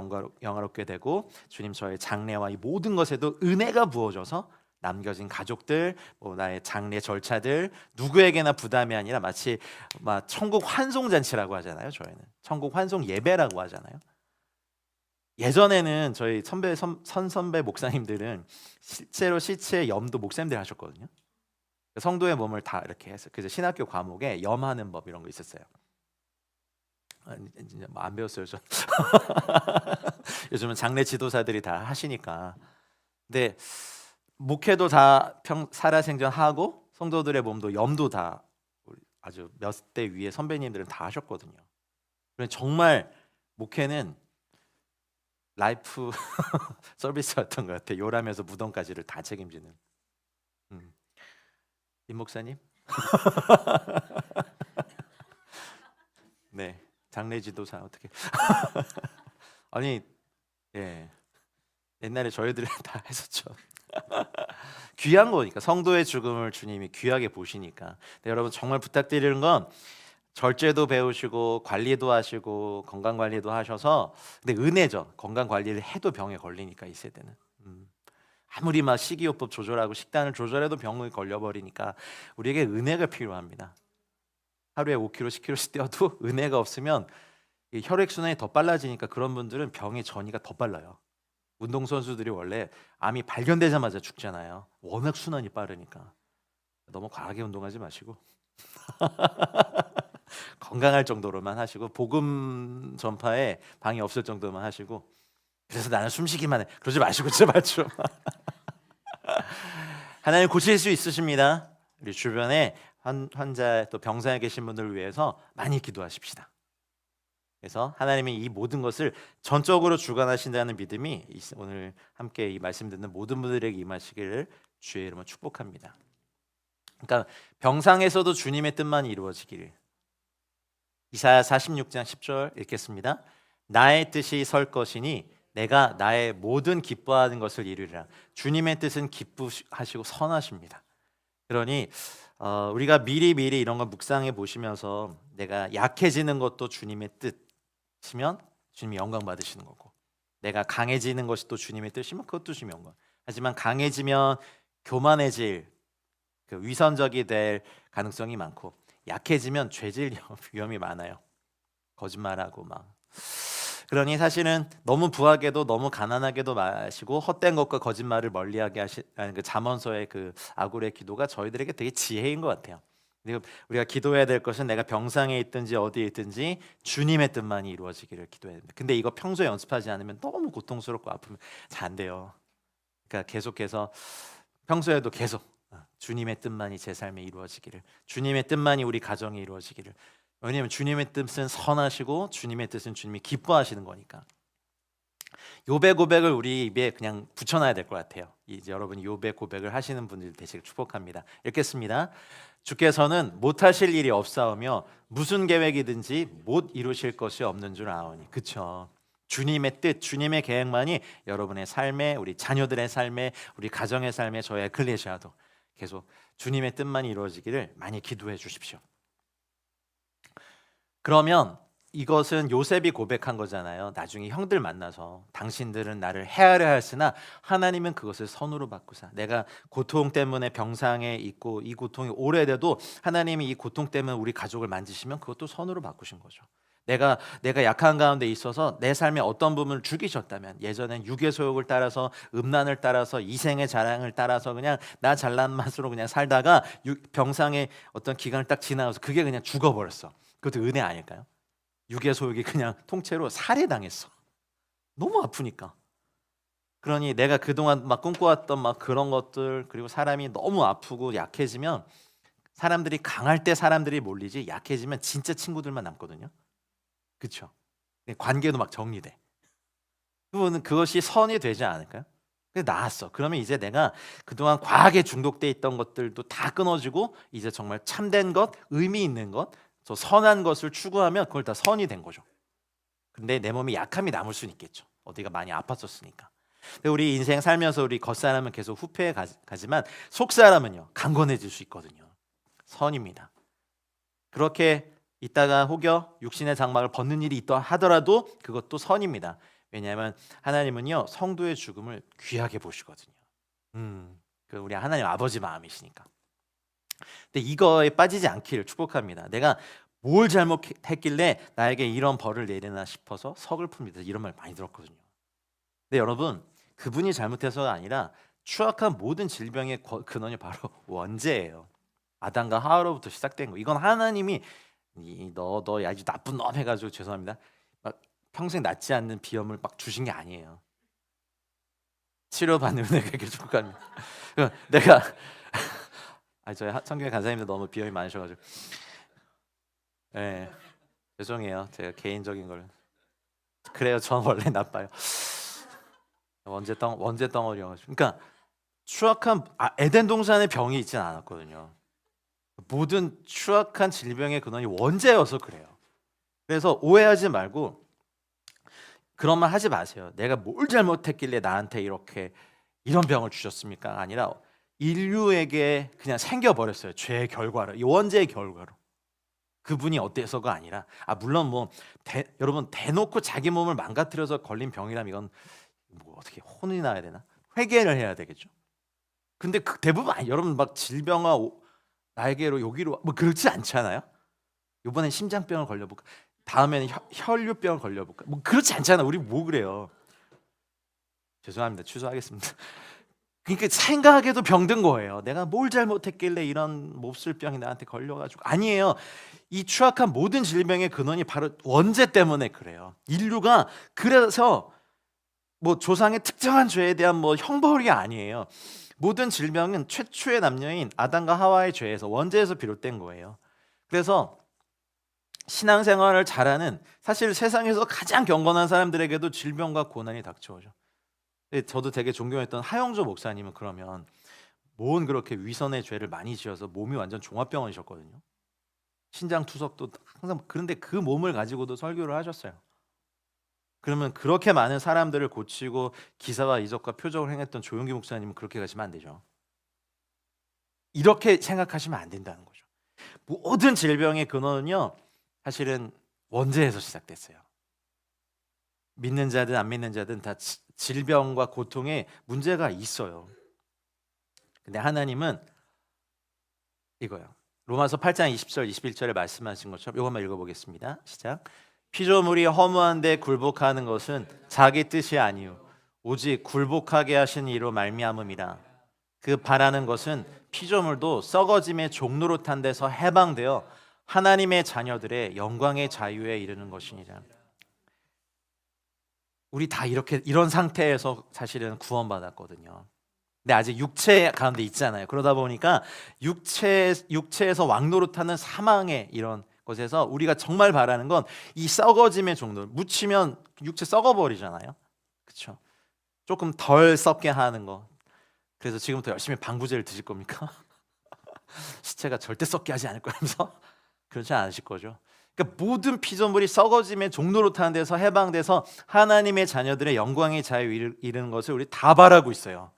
영화롭게 되고 주님 저의 장례와 이 모든 것에도 은혜가 부어져서 남겨진 가족들, 나의 장례 절차들 누구에게나 부담이 아니라 마치 천국 환송 잔치라고 하잖아요. 저희는 천국 환송 예배라고 하잖아요. 예전에는 저희 선배 목사님들은 실제로 시체의 염도 목사님들이 하셨거든요. 성도의 몸을 다 이렇게 해서 그래서 신학교 과목에 염하는 법 이런 거 있었어요. 이제 안 배웠어요, 저. 요즘은 장례 지도사들이 다 하시니까. 근데 목회도 다 살아생전하고 성도들의 몸도 염도 다 아주 몇 대 위에 선배님들은 다 하셨거든요. 정말 목회는 라이프 서비스였던 것 같아요. 요람에서 무덤까지를 다 책임지는. 임 목사님? 네, 장례 지도사 어떻게? 아니, 예, 옛날에 저희들은 다 했었죠. 귀한 거니까 성도의 죽음을 주님이 귀하게 보시니까. 여러분 정말 부탁드리는 건 절제도 배우시고 관리도 하시고 건강 관리도 하셔서. 근데 은혜죠. 건강 관리를 해도 병에 걸리니까 이 세대는. 아무리 식이요법 조절하고 식단을 조절해도 병에 걸려버리니까 우리에게 은혜가 필요합니다. 하루에 5kg, 10kg씩 뛰어도 은혜가 없으면 혈액 순환이 더 빨라지니까 그런 분들은 병의 전이가 더 빨라요. 운동선수들이 원래 암이 발견되자마자 죽잖아요. 워낙 순환이 빠르니까. 너무 과하게 운동하지 마시고 건강할 정도로만 하시고 복음 전파에 방해 없을 정도만 하시고. 그래서 나는 숨쉬기만 해 그러지 마시고 제발 좀. 하나님 고칠 수 있으십니다. 우리 주변에 환자 또 병상에 계신 분들을 위해서 많이 기도하십시다. 그래서 하나님이 이 모든 것을 전적으로 주관하신다는 믿음이 오늘 함께 이 말씀 듣는 모든 분들에게 임하시기를 주의 이름으로 축복합니다. 그러니까 병상에서도 주님의 뜻만 이루어지기를. 이사야 46장 10절 읽겠습니다. 나의 뜻이 설 것이니 내가 나의 모든 기뻐하는 것을 이루리라. 주님의 뜻은 기쁘하시고 선하십니다. 그러니 우리가 미리 이런 걸 묵상해 보시면서 내가 약해지는 것도 주님의 뜻이면 주님이 영광 받으시는 거고, 내가 강해지는 것이 또 주님의 뜻이면 그것도 주님의 영광. 하지만 강해지면 교만해질 위선적이 될 가능성이 많고, 약해지면 죄질 위험이 많아요. 거짓말하고 그러니 사실은 너무 부하게도 너무 가난하게도 마시고 헛된 것과 거짓말을 멀리하게 하시는 그 잠언서의 그 아굴의 기도가 저희들에게 되게 지혜인 것 같아요. 그리고 우리가 기도해야 될 것은 내가 병상에 있든지 어디에 있든지 주님의 뜻만이 이루어지기를 기도해야 됩니다. 근데 이거 평소에 연습하지 않으면 너무 고통스럽고 아프면 잘 안 돼요. 그러니까 계속해서 평소에도 계속 주님의 뜻만이 제 삶에 이루어지기를, 주님의 뜻만이 우리 가정에 이루어지기를. 왜냐하면 주님의 뜻은 선하시고 주님의 뜻은 주님이 기뻐하시는 거니까. 욥의 고백을 우리 입에 그냥 붙여놔야 될 것 같아요. 이제 여러분이 욥의 고백을 하시는 분들 되시길 축복합니다. 읽겠습니다. 주께서는 못하실 일이 없사오며 무슨 계획이든지 못 이루실 것이 없는 줄 아오니. 그쵸? 주님의 뜻, 주님의 계획만이 여러분의 삶에, 우리 자녀들의 삶에, 우리 가정의 삶에, 저의 에클레시아도 계속 주님의 뜻만이 이루어지기를 많이 기도해 주십시오. 그러면 이것은 요셉이 고백한 거잖아요. 나중에 형들 만나서 당신들은 나를 해하려 하였으나 하나님은 그것을 선으로 바꾸사. 내가 고통 때문에 병상에 있고 이 고통이 오래돼도 하나님이 이 고통 때문에 우리 가족을 만지시면 그것도 선으로 바꾸신 거죠. 내가 약한 가운데 있어서 내 삶의 어떤 부분을 죽이셨다면, 예전엔 육의 소욕을 따라서, 음란을 따라서, 이생의 자랑을 따라서 그냥 나 잘난 맛으로 그냥 살다가 병상의 어떤 기간을 딱 지나가서 그게 그냥 죽어버렸어. 그것도 은혜 아닐까요? 육의 소욕이 그냥 통째로 살해당했어. 너무 아프니까. 그러니 내가 그동안 막 꿈꿔왔던 막 그런 것들, 그리고 사람이 너무 아프고 약해지면, 사람들이 강할 때 사람들이 몰리지 약해지면 진짜 친구들만 남거든요. 그렇죠? 관계도 막 정리돼. 그러면 그것이 선이 되지 않을까요? 그게 나았어. 그러면 이제 내가 그동안 과하게 중독돼 있던 것들도 다 끊어지고 이제 정말 참된 것, 의미 있는 것, 저 선한 것을 추구하면 그걸 다 선이 된 거죠. 근데 내 몸에 약함이 남을 수는 있겠죠. 어디가 많이 아팠었으니까. 근데 우리 인생 살면서 우리 겉사람은 계속 후패에 가지만 속사람은요 강건해질 수 있거든요. 선입니다. 그렇게 있다가 혹여 육신의 장막을 벗는 일이 있다 하더라도 그것도 선입니다. 왜냐하면 하나님은요 성도의 죽음을 귀하게 보시거든요. 그 우리 하나님 아버지 마음이시니까. 근데 이거에 빠지지 않기를 축복합니다. 내가 뭘 잘못했길래 나에게 이런 벌을 내리나 싶어서 서글픕니다. 이런 말 많이 들었거든요. 근데 여러분, 그분이 잘못해서가 아니라 추악한 모든 질병의 근원이 바로 원죄예요. 아담과 하와로부터 시작된 거. 이건 하나님이 너 아주 나쁜 놈 해가지고 죄송합니다. 막 평생 낫지 않는 비염을 막 주신 게 아니에요. 치료받는 은혜가 축복합니다. 내가 저희 성교회 간사님들 너무 비염이 많으셔가지고, 네, 죄송해요. 제가 개인적인 걸. 그래요. 전 원래 나빠요. 원죄 덩어리여가지고. 그러니까 추악한 에덴 동산에 병이 있진 않았거든요. 모든 추악한 질병의 근원이 원죄여서 그래요. 그래서 오해하지 말고 그런 말 하지 마세요. 내가 뭘 잘못했길래 나한테 이런 병을 주셨습니까? 아니라 인류에게 그냥 생겨버렸어요. 죄의 결과로, 이 원죄의 결과로. 그분이 어때서가 아니라, 물론 뭐 여러분 대놓고 자기 몸을 망가뜨려서 걸린 병이라면 이건 뭐 어떻게 혼이 나야 되나? 회개를 해야 되겠죠. 근데 대부분 여러분 막 질병아 날개로 여기로 뭐 그렇지 않잖아요. 이번엔 심장병을 걸려볼까? 다음에는 혈류병을 걸려볼까? 뭐 그렇지 않잖아. 우리 뭐 그래요? 죄송합니다. 취소하겠습니다. 그러니까 생각에도 병든 거예요. 내가 뭘 잘못했길래 이런 몹쓸병이 나한테 걸려가지고. 아니에요. 이 추악한 모든 질병의 근원이 바로 원죄 때문에 그래요. 인류가 그래서 뭐 조상의 특정한 죄에 대한 뭐 형벌이 아니에요. 모든 질병은 최초의 남녀인 아담과 하와의 죄에서, 원죄에서 비롯된 거예요. 그래서 신앙생활을 잘하는, 사실 세상에서 가장 경건한 사람들에게도 질병과 고난이 닥쳐오죠. 저도 되게 존경했던 하영조 목사님은 그러면 뭔 그렇게 위선의 죄를 많이 지어서 몸이 완전 종합병원이셨거든요. 신장 투석도 항상. 그런데 그 몸을 가지고도 설교를 하셨어요. 그러면 그렇게 많은 사람들을 고치고 기사와 이적과 표적을 행했던 조용기 목사님은 그렇게 가시면 안 되죠. 이렇게 생각하시면 안 된다는 거죠. 모든 질병의 근원은요 사실은 원죄에서 시작됐어요. 믿는 자든 안 믿는 자든 다 질병과 고통에 문제가 있어요. 근데 하나님은 이거요. 로마서 8장 20절 21절에 말씀하신 것처럼 이것만 읽어보겠습니다. 시작. 피조물이 허무한데 굴복하는 것은 자기 뜻이 아니요 오직 굴복하게 하신 이로 말미암음이라. 그 바라는 것은 피조물도 썩어짐의 종노릇한 데서 해방되어 하나님의 자녀들의 영광의 자유에 이르는 것이니라. 우리 다 이런 상태에서 사실은 구원받았거든요. 근데 아직 육체 가운데 있잖아요. 그러다 보니까 육체에서 왕노릇하는 사망의 이런 것에서 우리가 정말 바라는 건 이 썩어짐의 정도. 묻히면 육체 썩어버리잖아요. 그렇죠? 조금 덜 썩게 하는 거. 그래서 지금부터 열심히 방부제를 드실 겁니까? 시체가 절대 썩게 하지 않을 거면서 그렇지 않으실 거죠. 그러니까 모든 피조물이 썩어짐의 종로로 타는 데서 해방돼서 하나님의 자녀들의 영광의 자유에 이르는 것을 우리 다 바라고 있어요.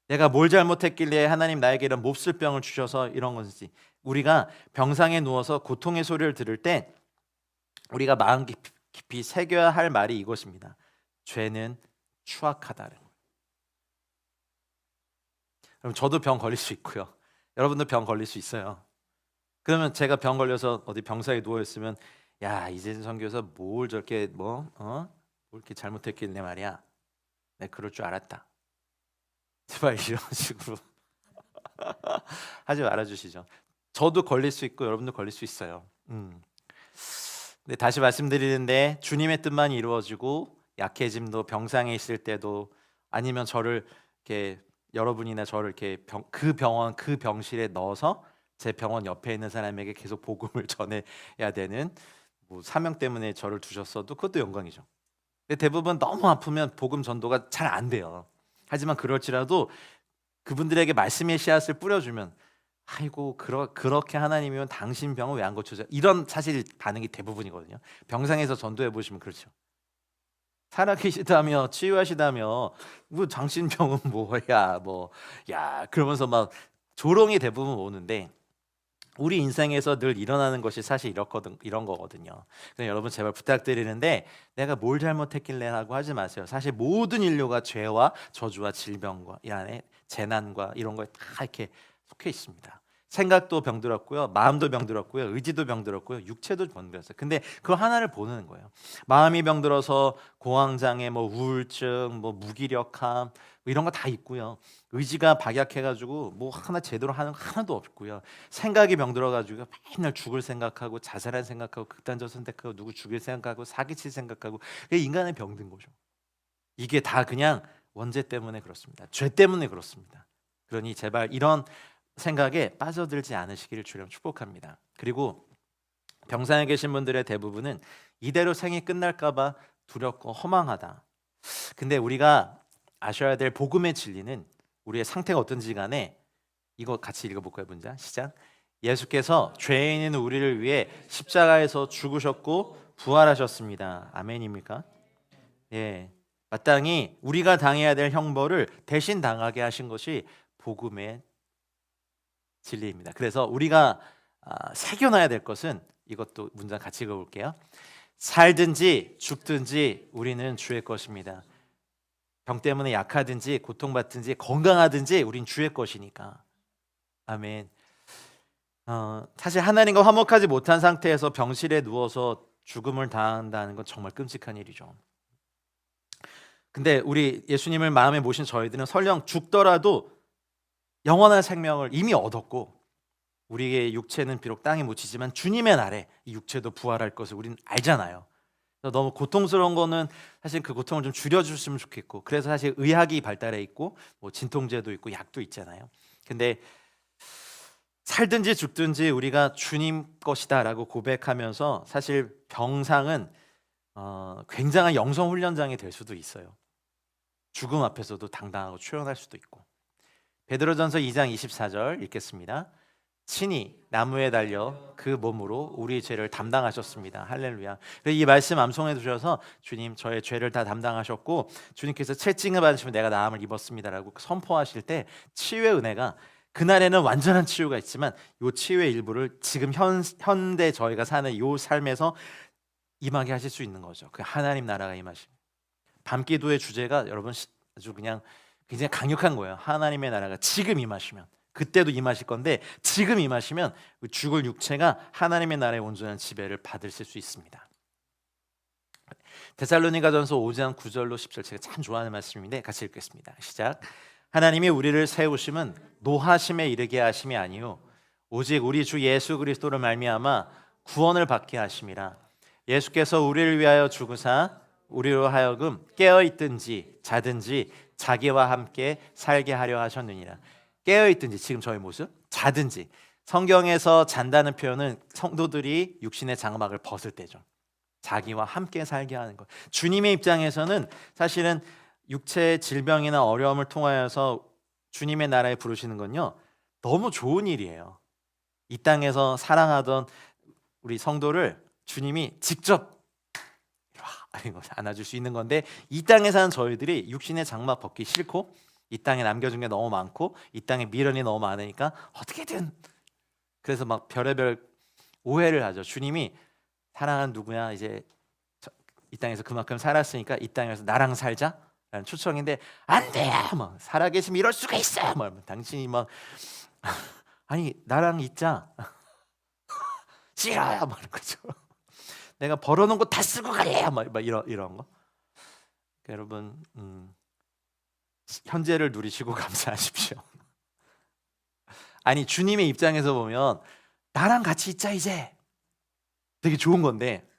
내가 뭘 잘못했길래 하나님 나에게 이런 몹쓸 병을 주셔서 이런 건지. 우리가 병상에 누워서 고통의 소리를 들을 때 우리가 마음 깊이 새겨야 할 말이 이것입니다. 죄는 추악하다는 거예요. 그럼 저도 병 걸릴 수 있고요. 여러분도 병 걸릴 수 있어요. 그러면 제가 병 걸려서 어디 병상에 누워 있으면 야, 이재준 선교사 뭘 저렇게 뭘 이렇게 잘못했길래 말이야. 내가 그럴 줄 알았다. 제발 이런 식으로 하지 말아주시죠. 저도 걸릴 수 있고 여러분도 걸릴 수 있어요. 근데 다시 말씀드리는데 주님의 뜻만 이루어지고 약해짐도 병상에 있을 때도 아니면 저를 이렇게 여러분이나 저를 이렇게 그 병원 그 병실에 넣어서 제 병원 옆에 있는 사람에게 계속 복음을 전해야 되는 뭐 사명 때문에 저를 두셨어도 그것도 영광이죠. 근데 대부분 너무 아프면 복음 전도가 잘 안 돼요. 하지만 그럴지라도 그분들에게 말씀의 씨앗을 뿌려주면 아이고 그렇게 하나님이면 당신 병을 왜 안 고쳐져? 이런 사실 반응이 대부분이거든요. 병상에서 전도해 보시면 그렇죠. 살아계시다며 치유하시다며 뭐 당신 병은 뭐야 야 그러면서 막 조롱이 대부분 오는데 우리 인생에서 늘 일어나는 것이 사실 이런 거거든요. 그래서 여러분 제발 부탁드리는데 내가 뭘 잘못했길래 하고 하지 마세요. 사실 모든 인류가 죄와 저주와 질병과 이 안에 재난과 이런 거에 다 이렇게 속해 있습니다. 생각도 병들었고요, 마음도 병들었고요, 의지도 병들었고요, 육체도 병들었어요. 근데 그 하나를 보는 거예요. 마음이 병들어서 공황장애, 뭐 우울증, 뭐 무기력함 뭐 이런 거 다 있고요. 의지가 박약해가지고 뭐 하나 제대로 하는 거 하나도 없고요. 생각이 병들어가지고 맨날 죽을 생각하고 자살할 생각하고 극단적 선택하고 누구 죽일 생각하고 사기칠 생각하고 그게 인간의 병든 거죠. 이게 다 그냥 원죄 때문에 그렇습니다. 죄 때문에 그렇습니다. 그러니 제발 이런 생각에 빠져들지 않으시기를 주님 축복합니다. 그리고 병상에 계신 분들의 대부분은 이대로 생이 끝날까봐 두렵고 허망하다. 근데 우리가 아셔야 될 복음의 진리는 우리의 상태가 어떤지 간에 이거 같이 읽어볼까요? 문장 시작. 예수께서 죄인인 우리를 위해 십자가에서 죽으셨고 부활하셨습니다. 아멘입니까? 예, 마땅히 우리가 당해야 될 형벌을 대신 당하게 하신 것이 복음의 진리입니다. 그래서 우리가 새겨놔야 될 것은 이것도 문장 같이 읽어볼게요. 살든지 죽든지 우리는 주의 것입니다. 병 때문에 약하든지 고통받든지 건강하든지 우린 주의 것이니까. 아멘. 사실 하나님과 화목하지 못한 상태에서 병실에 누워서 죽음을 당한다는 건 정말 끔찍한 일이죠. 근데 우리 예수님을 마음에 모신 저희들은 설령 죽더라도 영원한 생명을 이미 얻었고 우리의 육체는 비록 땅에 묻히지만 주님의 날에 이 육체도 부활할 것을 우리는 알잖아요. 그래서 너무 고통스러운 거는 사실 그 고통을 좀 줄여주시면 좋겠고 그래서 사실 의학이 발달해 있고 뭐 진통제도 있고 약도 있잖아요. 근데 살든지 죽든지 우리가 주님 것이다라고 고백하면서 사실 병상은 굉장한 영성 훈련장이 될 수도 있어요. 죽음 앞에서도 당당하고 초연할 수도 있고. 베드로전서 2장 24절 읽겠습니다. 친히 나무에 달려 그 몸으로 우리 죄를 담당하셨습니다. 할렐루야. 이 말씀 암송해 두셔서 주님 저의 죄를 다 담당하셨고 주님께서 채찍을 받으시면 내가 나음을 입었습니다라고 선포하실 때 치유의 은혜가 그날에는 완전한 치유가 있지만 이 치유의 일부를 지금 현대 저희가 사는 이 삶에서 임하게 하실 수 있는 거죠. 그 하나님 나라가 임하십니다. 밤기도의 주제가 여러분 아주 그냥 굉장히 강력한 거예요. 하나님의 나라가 지금 임하시면 그때도 임하실 건데 지금 임하시면 죽을 육체가 하나님의 나라의 온전한 지배를 받으실 수 있습니다. 데살로니가전서 5장 9절로 10절 제가 참 좋아하는 말씀인데 같이 읽겠습니다. 시작. 하나님이 우리를 세우심은 노하심에 이르게 하심이 아니요 오직 우리 주 예수 그리스도를 말미암아 구원을 받게 하심이라. 예수께서 우리를 위하여 죽으사 우리로 하여금 깨어 있든지 자든지 자기와 함께 살게 하려 하셨느니라. 깨어있든지 지금 저희 모습, 자든지. 성경에서 잔다는 표현은 성도들이 육신의 장막을 벗을 때죠. 자기와 함께 살게 하는 것. 주님의 입장에서는 사실은 육체의 질병이나 어려움을 통하여서 주님의 나라에 부르시는 건요, 너무 좋은 일이에요. 이 땅에서 사랑하던 우리 성도를 주님이 직접 안아줄 수 있는 건데, 이 땅에 사는 저희들이 육신의 장막 벗기 싫고 이 땅에 남겨준 게 너무 많고 이 땅에 미련이 너무 많으니까 어떻게든, 그래서 막 별의별 오해를 하죠. 주님이 사랑하는 누구야, 이제 이 땅에서 그만큼 살았으니까 이 땅에서 나랑 살자라는 초청인데, 안 돼요, 막 살아계시면 이럴 수가 있어요, 막 당신이 막 아니 나랑 있자. 싫어요, 막 이런 거죠. 내가 벌어놓은 거 다 쓰고 갈래요, 막 이런 거. 그러니까 여러분, 현재를 누리시고 감사하십시오. 아니 주님의 입장에서 보면 나랑 같이 있자 이제 되게 좋은 건데,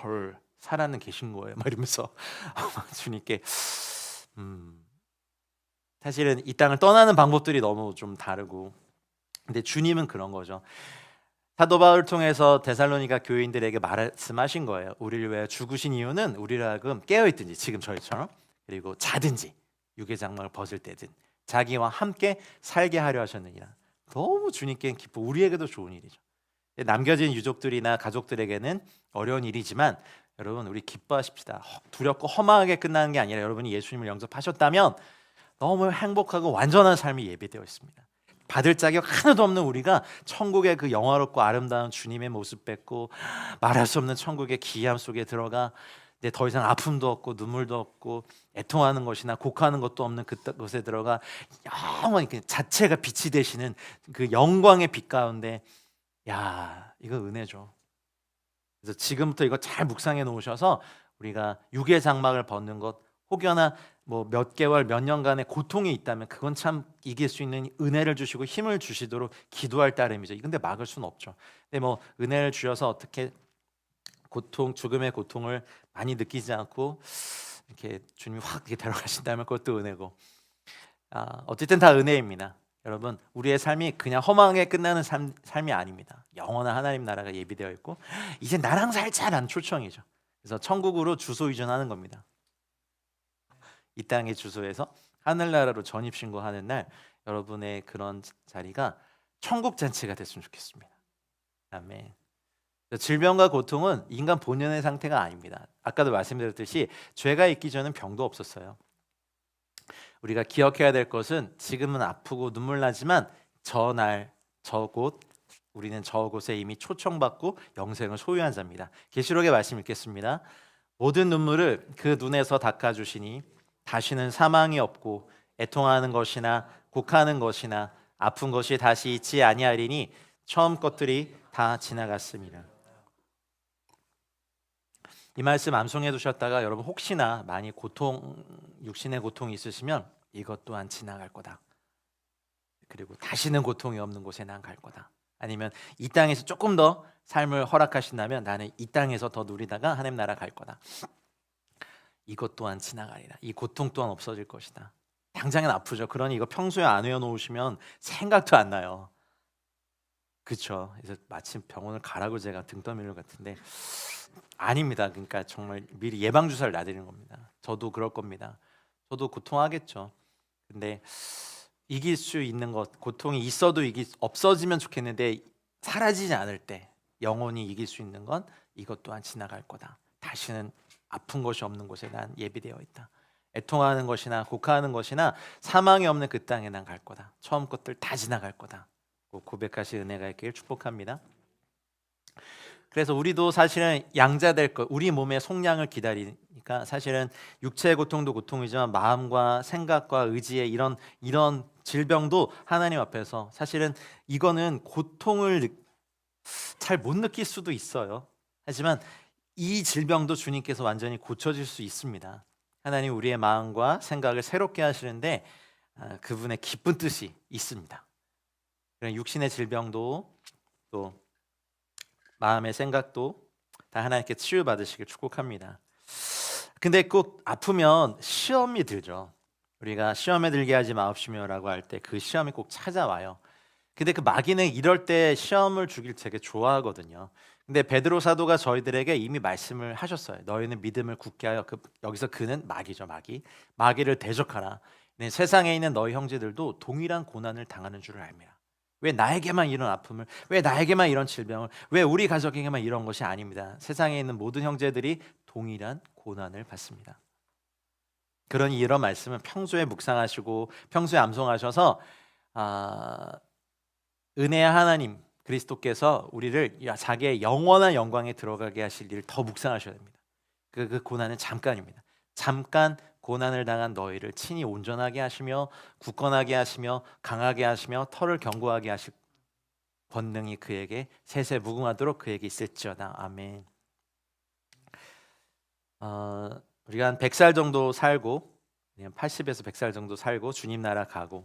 헐 살아는 계신 거예요, 막 이러면서 주님께 사실은 이 땅을 떠나는 방법들이 너무 좀 다르고, 근데 주님은 그런 거죠. 사도 바울을 통해서 데살로니가 교인들에게 말씀하신 거예요. 우리를 위해 죽으신 이유는 우리를 하여금 깨어있든지 지금 저희처럼, 그리고 자든지 육의 장막을 벗을 때든 자기와 함께 살게 하려 하셨느니라. 너무 주님께는 기쁘고 우리에게도 좋은 일이죠. 남겨진 유족들이나 가족들에게는 어려운 일이지만 여러분, 우리 기뻐하십시다. 두렵고 허망하게 끝나는 게 아니라 여러분이 예수님을 영접하셨다면 너무 행복하고 완전한 삶이 예비되어 있습니다. 받을 자격 하나도 없는 우리가 천국의 그 영화롭고 아름다운 주님의 모습 뵙고 말할 수 없는 천국의 기이함 속에 들어가, 이제 더 이상 아픔도 없고 눈물도 없고 애통하는 것이나 곡하는 것도 없는 그곳에 들어가 영원히 그 자체가 빛이 되시는 그 영광의 빛 가운데, 야, 이거 은혜죠. 그래서 지금부터 이거 잘 묵상해 놓으셔서 우리가 육의 장막을 벗는 것, 혹여나 뭐 몇 개월 몇 년간의 고통이 있다면 그건 참 이길 수 있는 은혜를 주시고 힘을 주시도록 기도할 따름이죠. 근데 막을 수는 없죠. 근데 뭐 은혜를 주셔서 어떻게 고통, 죽음의 고통을 많이 느끼지 않고 이렇게 주님이 확 이렇게 데려가신다면 그것도 은혜고, 어쨌든 다 은혜입니다. 여러분, 우리의 삶이 그냥 허망하게 끝나는 삶이 아닙니다. 영원한 하나님 나라가 예비되어 있고 이제 나랑 살자라는 초청이죠. 그래서 천국으로 주소 이전하는 겁니다. 이 땅의 주소에서 하늘나라로 전입신고하는 날, 여러분의 그런 자리가 천국 잔치가 됐으면 좋겠습니다. 아멘. 질병과 고통은 인간 본연의 상태가 아닙니다. 아까도 말씀드렸듯이 죄가 있기 전엔 병도 없었어요. 우리가 기억해야 될 것은 지금은 아프고 눈물 나지만 저날 저곳, 우리는 저곳에 이미 초청받고 영생을 소유한 자입니다. 계시록의 말씀 읽겠습니다. 모든 눈물을 그 눈에서 닦아주시니 다시는 사망이 없고 애통하는 것이나 곡하는 것이나 아픈 것이 다시 있지 아니하리니 처음 것들이 다 지나갔습니다. 이 말씀 암송해 두셨다가 여러분 혹시나 많이 육신의 고통이 있으시면 이것 또한 지나갈 거다. 그리고 다시는 고통이 없는 곳에 난 갈 거다. 아니면 이 땅에서 조금 더 삶을 허락하신다면 나는 이 땅에서 더 누리다가 하나님 나라 갈 거다. 이것 또한 지나가리라. 이 고통 또한 없어질 것이다. 당장은 아프죠. 그러니 이거 평소에 안 외워놓으시면 생각도 안 나요. 그렇죠. 그래서 마침 병원을 가라고 제가 등 떠밀는 것 같은데 아닙니다. 그러니까 정말 미리 예방 주사를 놔드리는 겁니다. 저도 그럴 겁니다. 저도 고통하겠죠. 근데 이길 수 있는 것, 고통이 있어도 없어지면 좋겠는데 사라지지 않을 때 영원히 이길 수 있는 건 이것 또한 지나갈 거다. 다시는 아픈 것이 없는 곳에 난 예비되어 있다. 애통하는 것이나 곡하는 것이나 사망이 없는 그 땅에 난 갈 거다. 처음 것들 다 지나갈 거다. 고백하실 은혜가 있기를 축복합니다. 그래서 우리도 사실은 양자될 것, 우리 몸의 속량을 기다리니까 사실은 육체의 고통도 고통이지만 마음과 생각과 의지의 이런 질병도 하나님 앞에서 사실은 이거는 고통을 잘 못 느낄 수도 있어요. 하지만 이 질병도 주님께서 완전히 고쳐질 수 있습니다. 하나님 우리의 마음과 생각을 새롭게 하시는데 그분의 기쁜 뜻이 있습니다. 육신의 질병도 또 마음의 생각도 다 하나님께 치유받으시길 축복합니다. 근데 꼭 아프면 시험이 들죠. 우리가 시험에 들게 하지 마옵시며라고 할 때 그 시험이 꼭 찾아와요. 근데 그 마귀는 이럴 때 시험을 주길 되게 좋아하거든요. 근데 베드로 사도가 저희들에게 이미 말씀을 하셨어요. 너희는 믿음을 굳게 하여 여기서 그는 마귀죠, 마귀. 마귀를 대적하라. 네, 세상에 있는 너희 형제들도 동일한 고난을 당하는 줄을 알미라. 왜 나에게만 이런 아픔을, 왜 나에게만 이런 질병을, 왜 우리 가족에게만 이런 것이 아닙니다. 세상에 있는 모든 형제들이 동일한 고난을 받습니다. 그러니 이런 말씀은 평소에 묵상하시고 평소에 암송하셔서 은혜의 하나님 그리스도께서 우리를 자기의 영원한 영광에 들어가게 하실 일을 더 묵상하셔야 됩니다. 그 고난은 잠깐입니다. 잠깐 고난을 당한 너희를 친히 온전하게 하시며 굳건하게 하시며 강하게 하시며 털을 견고하게 하실 권능이 그에게 세세 무궁하도록 그에게 있을지어다. 아멘. 우리가 한 100살 정도 살고 80에서 100살 정도 살고 주님 나라 가고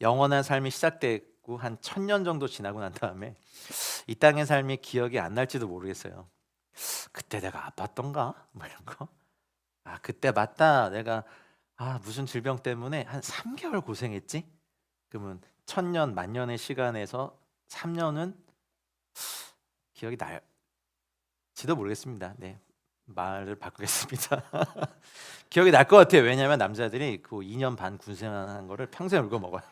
영원한 삶이 시작되고 한 1000년 정도 지나고 난 다음에 이 땅의 삶이 기억이 안 날지도 모르겠어요. 그때 내가 아팠던가? 뭐 이런 거. 그때 맞다. 내가 무슨 질병 때문에 한 3개월 고생했지? 그러면 1000년 만년의 시간에서 3년은 기억이 날지도 모르겠습니다. 네. 말을 바꾸겠습니다. 기억이 날 것 같아요. 왜냐하면 남자들이 그 2년 반 군생하는 거를 평생 울고 먹어요.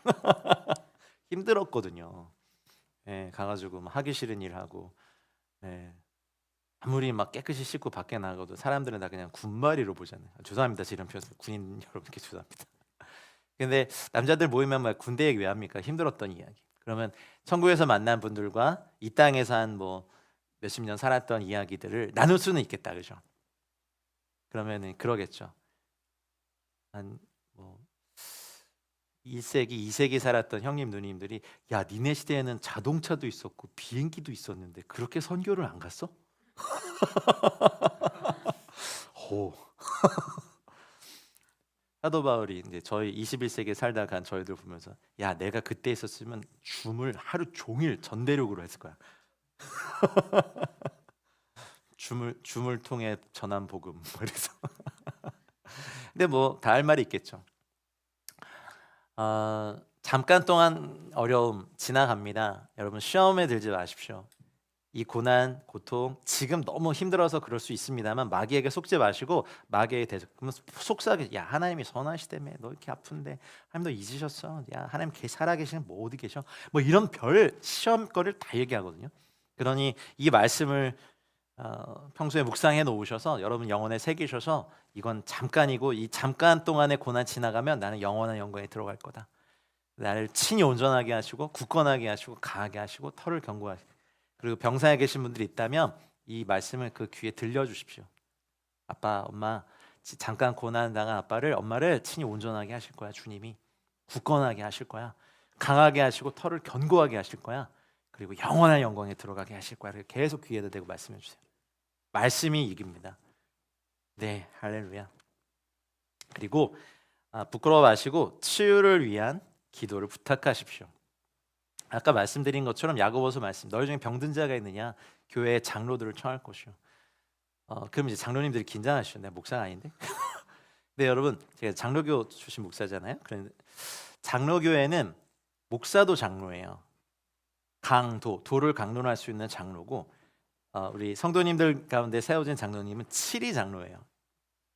힘들었거든요. 예, 가가지고 막 하기 싫은 일 하고, 예, 아무리 막 깨끗이 씻고 밖에 나가도 사람들은 다 그냥 군말이로 보잖아요. 죄송합니다. 이런 표현 군인 여러분께 죄송합니다. 근데 남자들 모이면 막 군대 얘기 왜 합니까? 힘들었던 이야기. 그러면 천국에서 만난 분들과 이 땅에서 한 뭐 몇십 년 살았던 이야기들을 나눌 수는 있겠다, 그죠? 그러면은 그러겠죠. 한 뭐 1세기, 2세기 살았던 형님 누님들이 야, 니네 시대에는 자동차도 있었고 비행기도 있었는데 그렇게 선교를 안 갔어? 호. 사도 바울이 이제 저희 21세기에 살다 간 저희들 보면서 야, 내가 그때 있었으면 줌을 하루 종일 전대륙으로 했을 거야. 줌을 통해 전한 복음. 그래서 근데 뭐 다 할 말이 있겠죠. 잠깐 동안 어려움 지나갑니다. 여러분 시험에 들지 마십시오. 이 고난, 고통 지금 너무 힘들어서 그럴 수 있습니다만 마귀에게 속지 마시고 마귀에게 대적. 그러면 속삭이 야, 하나님이 선하시다며 너 이렇게 아픈데 하나님 너 잊으셨어? 야, 하나님 살아계시는 뭐 어디 계셔? 뭐 이런 별 시험거리를 다 얘기하거든요. 그러니 이 말씀을 평소에 묵상해 놓으셔서 여러분 영혼에 새기셔서 이건 잠깐이고 이 잠깐 동안의 고난 지나가면 나는 영원한 영광에 들어갈 거다. 나를 친히 온전하게 하시고 굳건하게 하시고 강하게 하시고 털을 견고하시고 그리고 병상에 계신 분들이 있다면 이 말씀을 그 귀에 들려주십시오. 아빠, 엄마 잠깐 고난 당한 엄마를 친히 온전하게 하실 거야. 주님이 굳건하게 하실 거야. 강하게 하시고 털을 견고하게 하실 거야. 그리고 영원한 영광에 들어가게 하실 거야. 계속 귀에다 대고 말씀해 주세요. 말씀이 이깁니다. 네, 할렐루야. 그리고 부끄러워 마시고 치유를 위한 기도를 부탁하십시오. 아까 말씀드린 것처럼 야고보서 말씀 너희 중에 병든 자가 있느냐 교회의 장로들을 청할 것이요. 그럼 이제 장로님들이 긴장하시죠. 내가 목사가 아닌데. 근데 여러분 제가 장로교 출신 목사잖아요. 그런데 장로교회는 목사도 장로예요. 도를 강론할 수 있는 장로고 우리 성도님들 가운데 세워진 장로님은 7위 장로예요.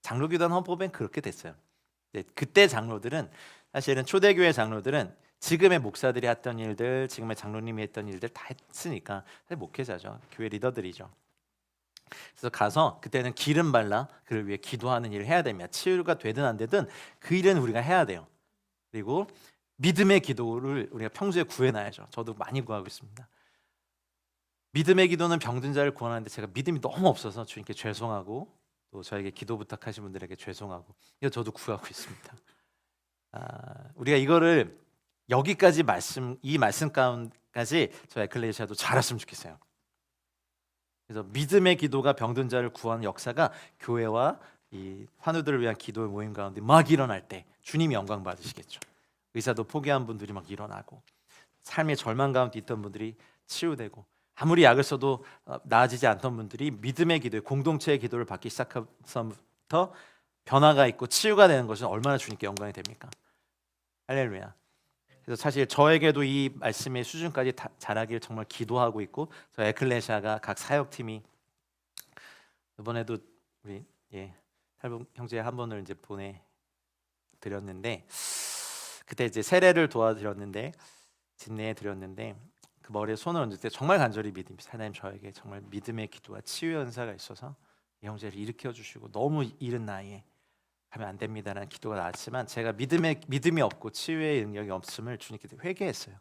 장로교단 헌법엔 그렇게 됐어요. 그때 장로들은 사실은 초대교회 장로들은 지금의 목사들이 했던 일들, 지금의 장로님이 했던 일들 다 했으니까 사실 목회자죠. 교회 리더들이죠. 그래서 가서 그때는 기름 발라 그를 위해 기도하는 일을 해야 됩니다. 치유가 되든 안 되든 그 일은 우리가 해야 돼요. 그리고 믿음의 기도를 우리가 평소에 구해놔야죠. 저도 많이 구하고 있습니다. 믿음의 기도는 병든 자를 구하는데 제가 믿음이 너무 없어서 주님께 죄송하고 또 저에게 기도 부탁하신 분들에게 죄송하고 이거 저도 구하고 있습니다. 우리가 이거를 여기까지 이 말씀 가운데까지 저 에클레시아도 잘했으면 좋겠어요. 그래서 믿음의 기도가 병든 자를 구하는 역사가 교회와 이 환우들을 위한 기도의 모임 가운데 막 일어날 때 주님이 영광 받으시겠죠. 의사도 포기한 분들이 막 일어나고 삶의 절망 가운데 있던 분들이 치유되고 아무리 약을 써도 나아지지 않던 분들이 믿음의 기도에 공동체의 기도를 받기 시작해서부터 변화가 있고 치유가 되는 것은 얼마나 주님께 영광이 됩니까? 할렐루야. 그래서 사실 저에게도 이 말씀의 수준까지 자라길 정말 기도하고 있고, 저 에클레시아가 각 사역팀이 이번에도 우리 탈북 형제 한 분을 이제 보내드렸는데, 그때 이제 세례를 도와드렸는데, 진례해 드렸는데, 그 머리에 손을 얹을 때 정말 간절히 하나님 저에게 정말 믿음의 기도와 치유 연사가 있어서 이 형제를 일으켜 주시고, 너무 이른 나이에 하면 안 됩니다라는 기도가 나왔지만, 제가 믿음이 없고 치유의 능력이 없음을 주님께 회개했어요.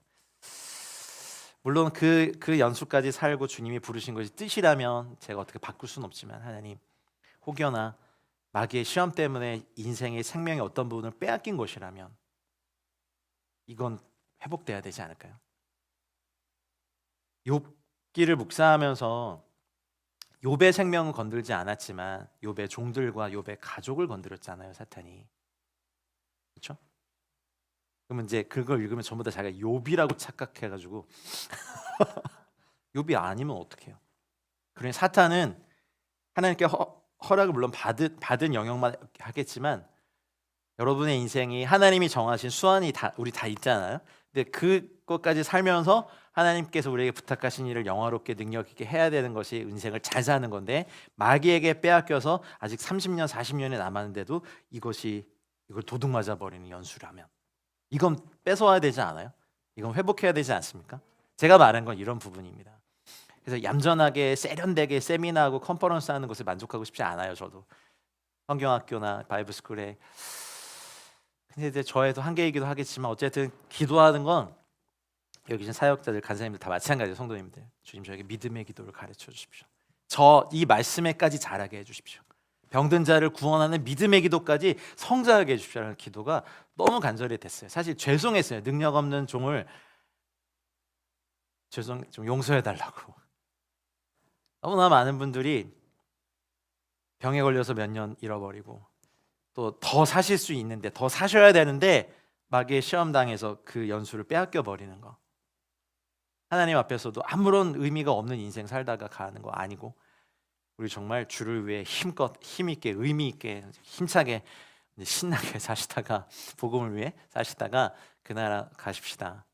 물론 그 연수까지 살고 주님이 부르신 것이 뜻이라면 제가 어떻게 바꿀 수는 없지만, 하나님 혹여나 마귀의 시험 때문에 인생의 생명의 어떤 부분을 빼앗긴 것이라면 이건 회복돼야 되지 않을까요? 욥기를 묵상하면서 욥의 생명은 건들지 않았지만 욥의 종들과 욥의 가족을 건드렸잖아요, 사탄이. 그렇죠? 그러면 이제 그걸 읽으면 전부 다 자기가 욥이라고 착각해가지고 욥이 아니면 어떡해요? 그러니 사탄은 하나님께 허락을 물론 받은 영역만 하겠지만, 여러분의 인생이 하나님이 정하신 수완이 우리 다 있잖아요. 근데 그것까지 살면서 하나님께서 우리에게 부탁하신 일을 영화롭게 능력 있게 해야 되는 것이 인생을 잘 사는 건데, 마귀에게 빼앗겨서 아직 30년 40년이 남았는데도 이걸 도둑 맞아 버리는 연수라면, 이건 뺏어와야 되지 않아요? 이건 회복해야 되지 않습니까? 제가 말한 건 이런 부분입니다. 그래서 얌전하게 세련되게 세미나하고 컨퍼런스 하는 것에 만족하고 싶지 않아요. 저도 성경학교나 바이블스쿨에, 근데 이제 저에도 한계이기도 하겠지만, 어쨌든 기도하는 건 여기 계신 사역자들, 간사님들 다 마찬가지예요. 성도님들, 주님 저에게 믿음의 기도를 가르쳐 주십시오. 저 이 말씀에까지 자라게 해주십시오. 병든 자를 구원하는 믿음의 기도까지 성장하게 해주십시오라는 기도가 너무 간절히 됐어요. 사실 죄송했어요. 능력 없는 종을 좀 용서해 달라고. 너무나 많은 분들이 병에 걸려서 몇 년 잃어버리고, 또 더 사실 수 있는데, 더 사셔야 되는데 마귀의 시험 당해서 그 연수를 빼앗겨 버리는 거. 하나님 앞에서도 아무런 의미가 없는 인생 살다가 가는 거 아니고, 우리 정말 주를 위해 힘껏 힘있게 의미 있게 힘차게 신나게 사시다가, 복음을 위해 사시다가 그 나라 가십시다.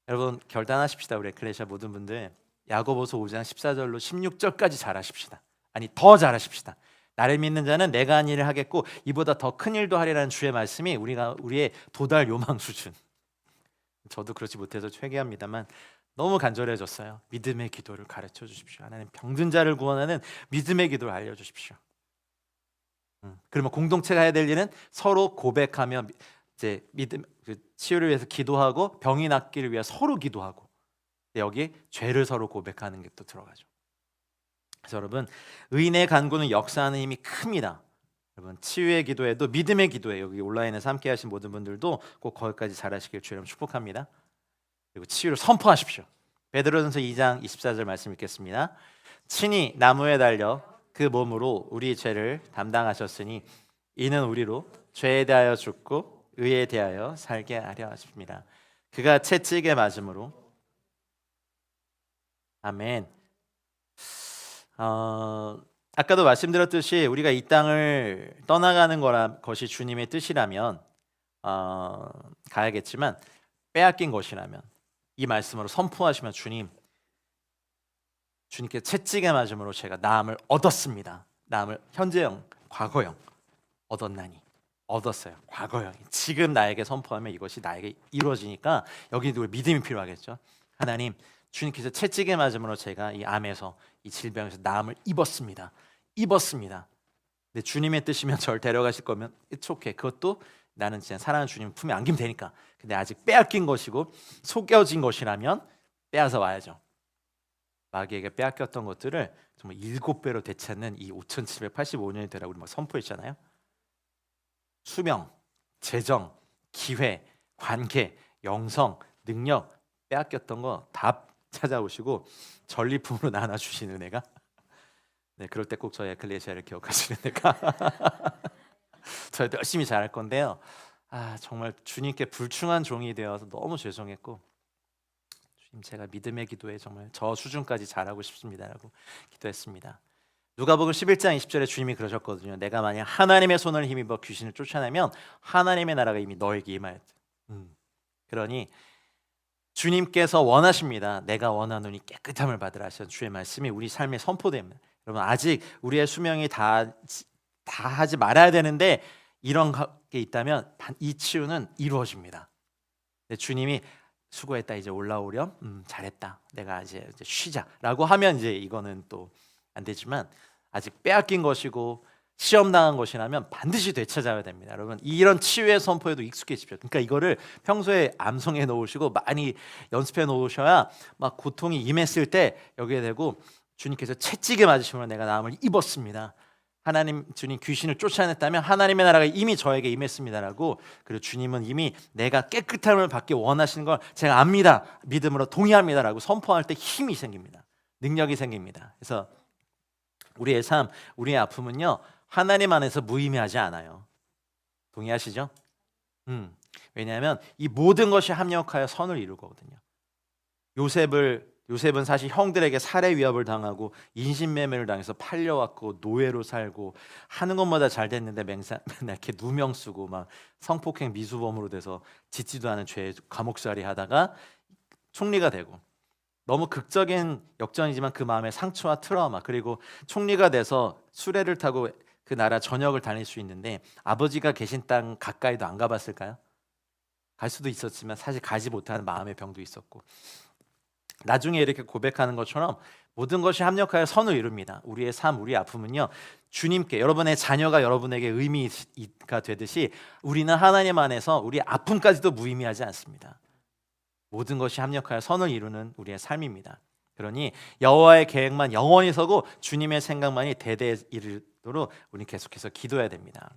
여러분 결단하십시다. 우리 에클레시아 모든 분들, 야고보서 5장 14절로 16절까지 잘하십시다. 아니 더 잘하십시다. 나를 믿는 자는 내가 한 일을 하겠고 이보다 더 큰 일도 하리라는 주의 말씀이 우리의 도달 요망 수준. 저도 그렇지 못해서 회개합니다만 너무 간절해졌어요. 믿음의 기도를 가르쳐 주십시오. 하나님 병든 자를 구원하는 믿음의 기도를 알려주십시오. 그러면 공동체가 해야 될 일은 서로 고백하며 이제 믿음 치유를 위해서 기도하고, 병이 낫기를 위해 서로 기도하고, 여기 죄를 서로 고백하는 게 또 들어가죠. 그래서 여러분, 의인의 간구는 역사하는 힘이 큽니다. 여러분 치유의 기도에도 믿음의 기도에, 여기 온라인에서 함께 하신 모든 분들도 꼭 거기까지 잘하시길 주님 축복합니다. 그리고 치유를 선포하십시오. 베드로전서 2장 24절 말씀 읽겠습니다. 친히 나무에 달려 그 몸으로 우리 죄를 담당하셨으니 이는 우리로 죄에 대하여 죽고 의에 대하여 살게 하려 하십니다. 그가 채찍에 맞음으로, 아멘. 아까도 말씀드렸듯이 우리가 이 땅을 떠나가는 것이 주님의 뜻이라면 가야겠지만, 빼앗긴 것이라면 이 말씀으로 선포하시면, 주님께 채찍에 맞음으로 제가 나음을 얻었습니다. 나음을 현재형, 과거형 얻었나니, 얻었어요. 과거형. 지금 나에게 선포하면 이것이 나에게 이루어지니까 여기도 믿음이 필요하겠죠. 하나님, 주님께서 채찍에 맞음으로 제가 이 암에서, 이 질병에서 나음을 입었습니다. 근데 주님의 뜻이면 저를 데려가실 거면 it's okay. 그것도 나는 진짜 사랑하는 주님 품에 안기면 되니까. 근데 아직 빼앗긴 것이고 속여진 것이라면 빼앗아 와야죠. 마귀에게 빼앗겼던 것들을 정말 7배로 되찾는 이 5785년이 되라고 우리 막 선포했잖아요. 수명, 재정, 기회, 관계, 영성, 능력, 빼앗겼던 거 다 찾아오시고 전리품으로 나눠주시는 은혜가, 네, 그럴 때 꼭 저희 에클레시아를 기억하시는 은혜가 저희도 열심히 잘할 건데요. 정말 주님께 불충한 종이 되어서 너무 죄송했고, 주님 제가 믿음의 기도에 정말 저 수준까지 잘하고 싶습니다라고 기도했습니다. 누가복음 11장 20절에 주님이 그러셨거든요. 내가 만약 하나님의 손을 힘입어 귀신을 쫓아내면 하나님의 나라가 이미 너에게 임하였다. 그러니 주님께서 원하십니다. 내가 원하노니 깨끗함을 받으라 하시는 주의 말씀이 우리 삶에 선포됩니다. 여러분, 아직 우리의 수명이 다 하지 말아야 되는데 이런 게 있다면 이 치유는 이루어집니다. 주님이 수고했다, 이제 올라오렴, 잘했다, 내가 이제 쉬자라고 하면 이제 이거는 또 안 되지만, 아직 빼앗긴 것이고 시험 당한 것이라면 반드시 되찾아야 됩니다. 여러분, 이런 치유의 선포에도 익숙해지십시오. 그러니까 이거를 평소에 암송해 놓으시고 많이 연습해 놓으셔야 막 고통이 임했을 때 여기에 대고 주님께서 채찍에 맞으시면 내가 나음을 입었습니다. 하나님, 주님 귀신을 쫓아냈다면 하나님의 나라가 이미 저에게 임했습니다라고, 그리고 주님은 이미 내가 깨끗함을 받기 원하시는 걸 제가 압니다, 믿음으로 동의합니다라고 선포할 때 힘이 생깁니다. 능력이 생깁니다. 그래서 우리의 삶, 우리의 아픔은요, 하나님 안에서 무의미하지 않아요. 동의하시죠? 왜냐하면 이 모든 것이 합력하여 선을 이루거든요. 요셉은 사실 형들에게 살해 위협을 당하고 인신매매를 당해서 팔려왔고 노예로 살고 하는 것마다 잘 됐는데 맨날 이렇게 누명 쓰고 막 성폭행 미수범으로 돼서 짓지도 않은 죄에 감옥살이 하다가 총리가 되고, 너무 극적인 역전이지만 그 마음의 상처와 트라우마, 그리고 총리가 돼서 수레를 타고 그 나라 전역을 다닐 수 있는데 아버지가 계신 땅 가까이도 안 가봤을까요? 갈 수도 있었지만 사실 가지 못하는 마음의 병도 있었고, 나중에 이렇게 고백하는 것처럼 모든 것이 합력하여 선을 이룹니다. 우리의 삶, 우리의 아픔은요, 주님께, 여러분의 자녀가 여러분에게 의미가 되듯이 우리는 하나님 안에서 우리의 아픔까지도 무의미하지 않습니다. 모든 것이 합력하여 선을 이루는 우리의 삶입니다. 그러니 여호와의 계획만 영원히 서고 주님의 생각만이 대대에 이르도록 우리는 계속해서 기도해야 됩니다.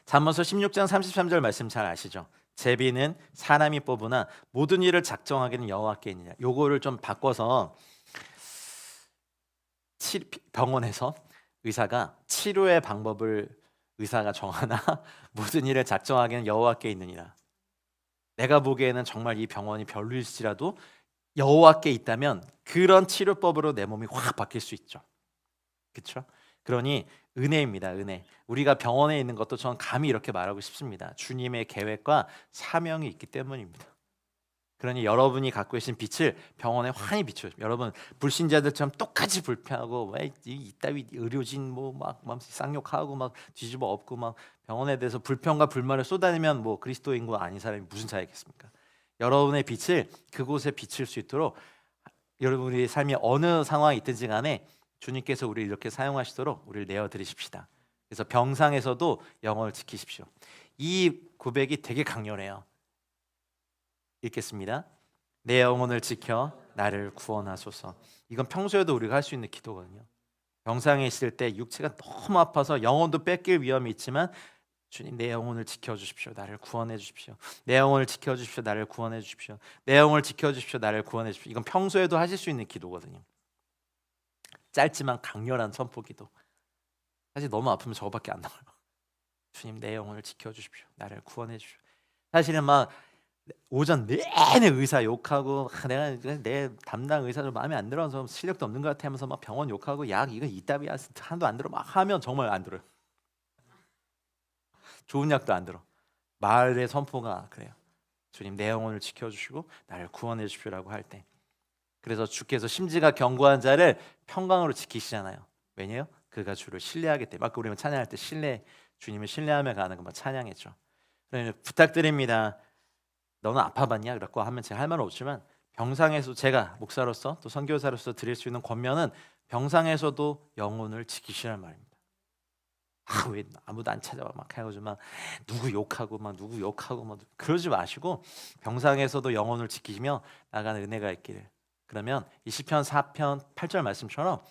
잠언서 16장 33절 말씀 잘 아시죠? 제비는 사람이 뽑으나 모든 일을 작정하기는 여호와께 있느냐. 요거를 좀 바꿔서 병원에서 의사가 치료의 방법을 의사가 정하나 모든 일을 작정하기는 여호와께 있느니라. 내가 보기에는 정말 이 병원이 별로일지라도 여호와께 있다면 그런 치료법으로 내 몸이 확 바뀔 수 있죠. 그렇죠? 그러니 은혜입니다. 은혜. 우리가 병원에 있는 것도 저는 감히 이렇게 말하고 싶습니다. 주님의 계획과 사명이 있기 때문입니다. 그러니 여러분이 갖고 계신 빛을 병원에 환히 비춰요. 여러분, 불신자들처럼 똑같이 불평하고 왜 이따위 의료진 막 쌍욕하고 막 뒤집어 엎고 막 병원에 대해서 불평과 불만을 쏟아내면 뭐 그리스도인과 아닌 사람이 무슨 차이겠습니까? 여러분의 빛을 그곳에 비칠 수 있도록, 여러분의 삶이 어느 상황이 있든지 간에 주님께서 우리를 이렇게 사용하시도록 우리를 내어드리십시다. 그래서 병상에서도 영혼을 지키십시오. 이 고백이 되게 강렬해요. 읽겠습니다. 내 영혼을 지켜 나를 구원하소서. 이건 평소에도 우리가 할 수 있는 기도거든요. 병상에 있을 때 육체가 너무 아파서 영혼도 뺏길 위험이 있지만, 주님, 내 영혼을 지켜주십시오. 나를 구원해 주십시오. 내 영혼을 지켜주십시오. 나를 구원해 주십시오. 내 영혼을 지켜주십시오. 나를 구원해 주십시오. 이건 평소에도 하실 수 있는 기도거든요. 짧지만 강렬한 선포 기도. 사실 너무 아프면 저거밖에 안 나와요. 주님, 내 영혼을 지켜주십시오. 나를 구원해 주십시오. 사실은 막 오전 내내 의사 욕하고, 내가 내 담당 의사도 마음에 안 들어서 실력도 없는 것 같아 하면서 막 병원 욕하고, 약 이거 이따위야 하나도 안 들어 막 하면 정말 안 들어요. 좋은 약도 안 들어. 말의 선포가 그래요. 주님, 내 영혼을 지켜주시고 나를 구원해 주십시오라고 할 때, 그래서 주께서 심지가 견고한 자를 평강으로 지키시잖아요. 왜냐요? 그가 주를 신뢰하기 때문에. 아까 우리가 찬양할 때 주님을 신뢰하며 가는 것만 찬양했죠. 그러면 부탁드립니다. 너는 아파봤냐? 그렇고 하면 제가 할 말은 없지만, 병상에서 제가 목사로서 또 선교사로서 드릴 수 있는 권면은 병상에서도 영혼을 지키시란 말입니다. 왜 아무도 안 찾아와 막 해가지고 막 누구 욕하고 막 그러지 마시고, 병상에서도 영혼을 지키시며 나가는 은혜가 있기를. 그러면 이 시편 4편 8절 말씀처럼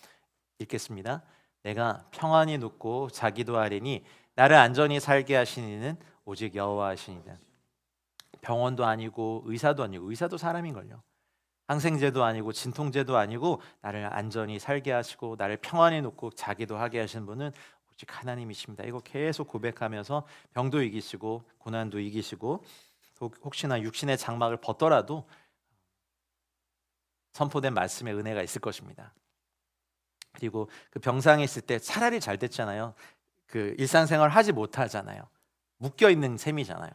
읽겠습니다. 내가 평안히 눕고 자기도 하리니 나를 안전히 살게 하시는 이는 오직 여호와이시니라. 병원도 아니고 의사도 아니고, 의사도 사람인걸요. 항생제도 아니고 진통제도 아니고, 나를 안전히 살게 하시고 나를 평안히 놓고 자기도 하게 하시는 분은 오직 하나님이십니다. 이거 계속 고백하면서 병도 이기시고 고난도 이기시고, 혹시나 육신의 장막을 벗더라도 선포된 말씀의 은혜가 있을 것입니다. 그리고 그 병상에 있을 때 차라리 잘 됐잖아요. 그 일상생활 하지 못하잖아요. 묶여 있는 셈이잖아요.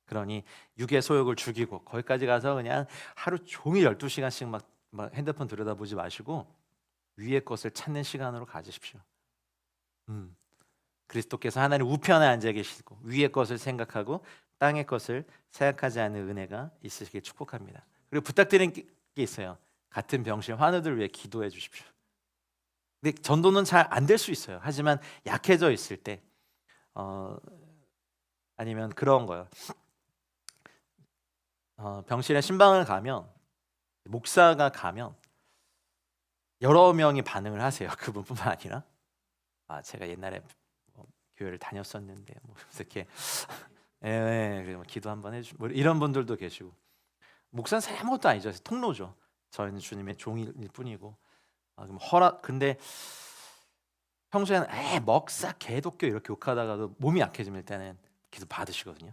그러니 육의 소욕을 죽이고 거기까지 가서 그냥 하루 종일 12시간씩 막 핸드폰 들여다보지 마시고 위의 것을 찾는 시간으로 가지십시오. 그리스도께서 하나님 우편에 앉아 계시고 위의 것을 생각하고 땅의 것을 생각하지 않는 은혜가 있으시길 축복합니다. 그리고 부탁드리는 게 있어요. 같은 병실 환우들을 위해 기도해 주십시오. 근데 전도는 잘 안 될 수 있어요. 하지만 약해져 있을 때 아니면 그런 거요. 병실에 신방을 가면 목사가 가면 여러 명이 반응을 하세요. 그분뿐만 아니라 제가 옛날에 교회를 다녔었는데 뭐 이렇게 그래서 기도 한번 해주 뭐 이런 분들도 계시고 목사는 사실 아무것도 아니죠. 통로죠. 저희는 주님의 종일 뿐이고 그럼 근데 평소에는 먹사 개독교 이렇게 욕하다가도 몸이 약해지면 일단은 기도 받으시거든요.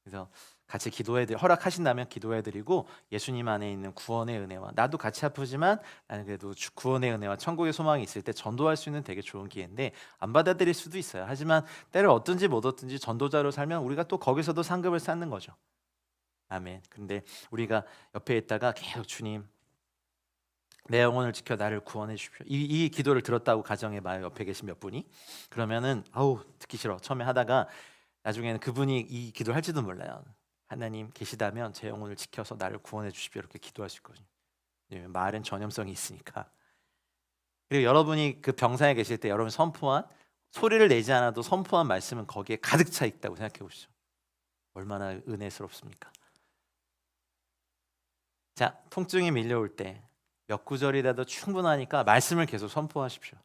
그래서 같이 허락하신다면 기도해드리고 예수님 안에 있는 구원의 은혜와 나도 같이 아프지만 나는 그래도 구원의 은혜와 천국의 소망이 있을 때 전도할 수 있는 되게 좋은 기회인데 안 받아들일 수도 있어요. 하지만 때를 얻든지 못 얻든지 전도자로 살면 우리가 또 거기서도 상급을 쌓는 거죠. 아멘. 근데 우리가 옆에 있다가 계속 주님 내 영혼을 지켜 나를 구원해 주십시오. 이 기도를 들었다고 가정해봐요. 옆에 계신 몇 분이. 그러면은 듣기 싫어 처음에 하다가 나중에는 그분이 이 기도를 할지도 몰라요. 하나님 계시다면 제 영혼을 지켜서 나를 구원해 주십시오. 이렇게 기도할 수 있거든요. 말은 전염성이 있으니까. 그리고 여러분이 그 병상에 계실 때 여러분 소리를 내지 않아도 선포한 말씀은 거기에 가득 차 있다고 생각해 보시죠. 얼마나 은혜스럽습니까? 자, 통증이 밀려올 때 몇 구절이라도 충분하니까 말씀을 계속 선포하십시오.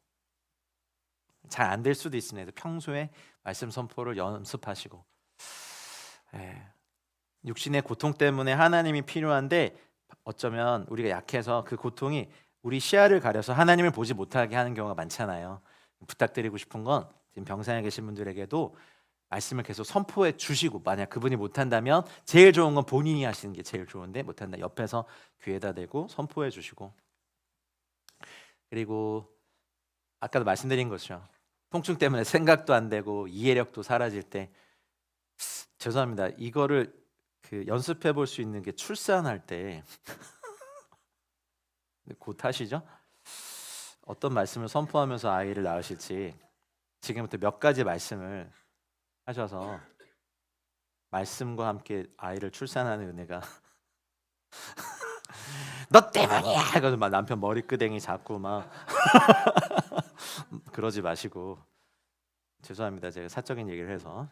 잘 안 될 수도 있습니다. 평소에 말씀 선포를 연습하시고 육신의 고통 때문에 하나님이 필요한데 어쩌면 우리가 약해서 그 고통이 우리 시야를 가려서 하나님을 보지 못하게 하는 경우가 많잖아요. 부탁드리고 싶은 건 지금 병상에 계신 분들에게도 말씀을 계속 선포해 주시고 만약 그분이 못한다면 제일 좋은 건 본인이 하시는 게 제일 좋은데 못한다 옆에서 귀에다 대고 선포해 주시고 그리고 아까도 말씀드린 것이죠. 통증 때문에 생각도 안 되고 이해력도 사라질 때 죄송합니다. 이거를 연습해 볼 수 있는 게 출산할 때 곧 하시죠? 어떤 말씀을 선포하면서 아이를 낳으실지 지금부터 몇 가지 말씀을 하셔서 말씀과 함께 아이를 출산하는 은혜가 너 때문이야! 그래서 막 남편 머리끄댕이 잡고 막 그러지 마시고 죄송합니다. 제가 사적인 얘기를 해서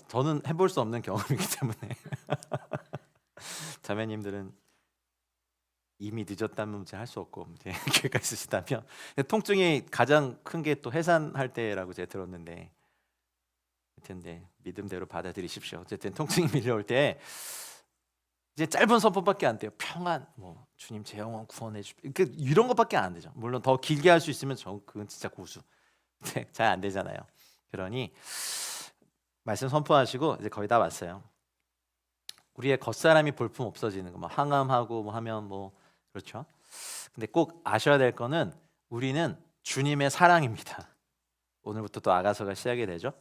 저는 해볼 수 없는 경험이기 때문에 자매님들은 이미 늦었다면 문제 할 수 없고 기회가 있으시다면 통증이 가장 큰 게 또 해산할 때라고 제가 들었는데 텐데 믿음대로 받아들이십시오. 어쨌든 통증이 밀려올 때 이제 짧은 선포밖에 안 돼요. 평안, 뭐 주님 제 영혼 구원해 주십시오. 이런 것밖에 안 되죠. 물론 더 길게 할 수 있으면 그건 진짜 고수. 잘 안 되잖아요. 그러니 말씀 선포하시고 이제 거의 다 왔어요. 우리의 겉사람이 볼품 없어지는 거, 뭐 항암하고 뭐 하면 뭐 그렇죠. 근데 꼭 아셔야 될 거는 우리는 주님의 사랑입니다. 오늘부터 또 아가서가 시작이 되죠.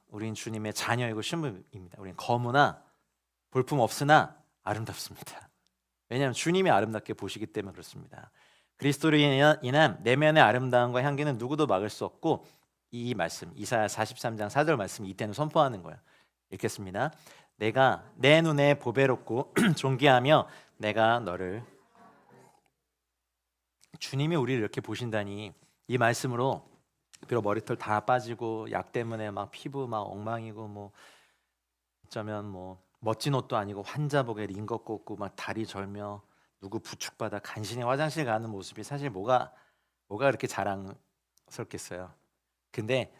우린 주님의 자녀이고 신부입니다. 우린 거무나 볼품 없으나 아름답습니다. 왜냐하면 주님이 아름답게 보시기 때문에 그렇습니다. 그리스도로 인한 내면의 아름다움과 향기는 누구도 막을 수 없고 이 말씀 이사야 43장 4절 말씀 이때는 선포하는 거예요. 읽겠습니다. 내가 내 눈에 보배롭고 존귀하며 내가 너를 주님이 우리를 이렇게 보신다니 이 말씀으로 비록 머리털 다 빠지고 약 때문에 막 피부 막 엉망이고 뭐 어쩌면 뭐 멋진 옷도 아니고 환자복에 링거 꽂고 막 다리 절며 누구 부축받아 간신히 화장실 가는 모습이 사실 뭐가 그렇게 자랑스럽겠어요. 근데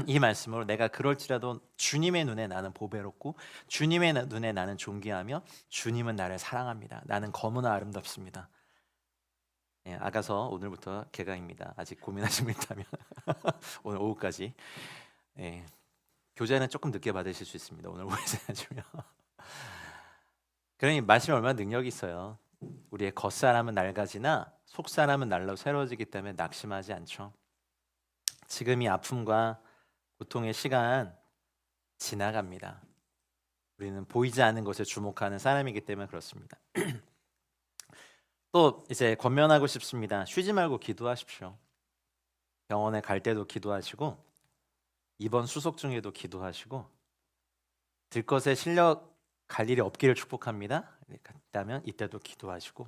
이 말씀으로 내가 그럴지라도 주님의 눈에 나는 보배롭고 주님의 눈에 나는 존귀하며 주님은 나를 사랑합니다. 나는 거무나 아름답습니다. 아가서 오늘부터 개강입니다. 아직 고민하시고 있다면 오늘 오후까지 교재는 조금 늦게 받으실 수 있습니다. 오늘 오후에 하시면 그러니 말씀이 얼마나 능력이 있어요. 우리의 겉사람은 낡아지나 속사람은 날로 새로워지기 때문에 낙심하지 않죠. 지금 이 아픔과 고통의 시간 지나갑니다. 우리는 보이지 않는 것에 주목하는 사람이기 때문에 그렇습니다. 또 이제 권면하고 싶습니다. 쉬지 말고 기도하십시오. 병원에 갈 때도 기도하시고 입원 수속 중에도 기도하시고 들것에 실려 갈 일이 없기를 축복합니다. 갔다면 이때도 기도하시고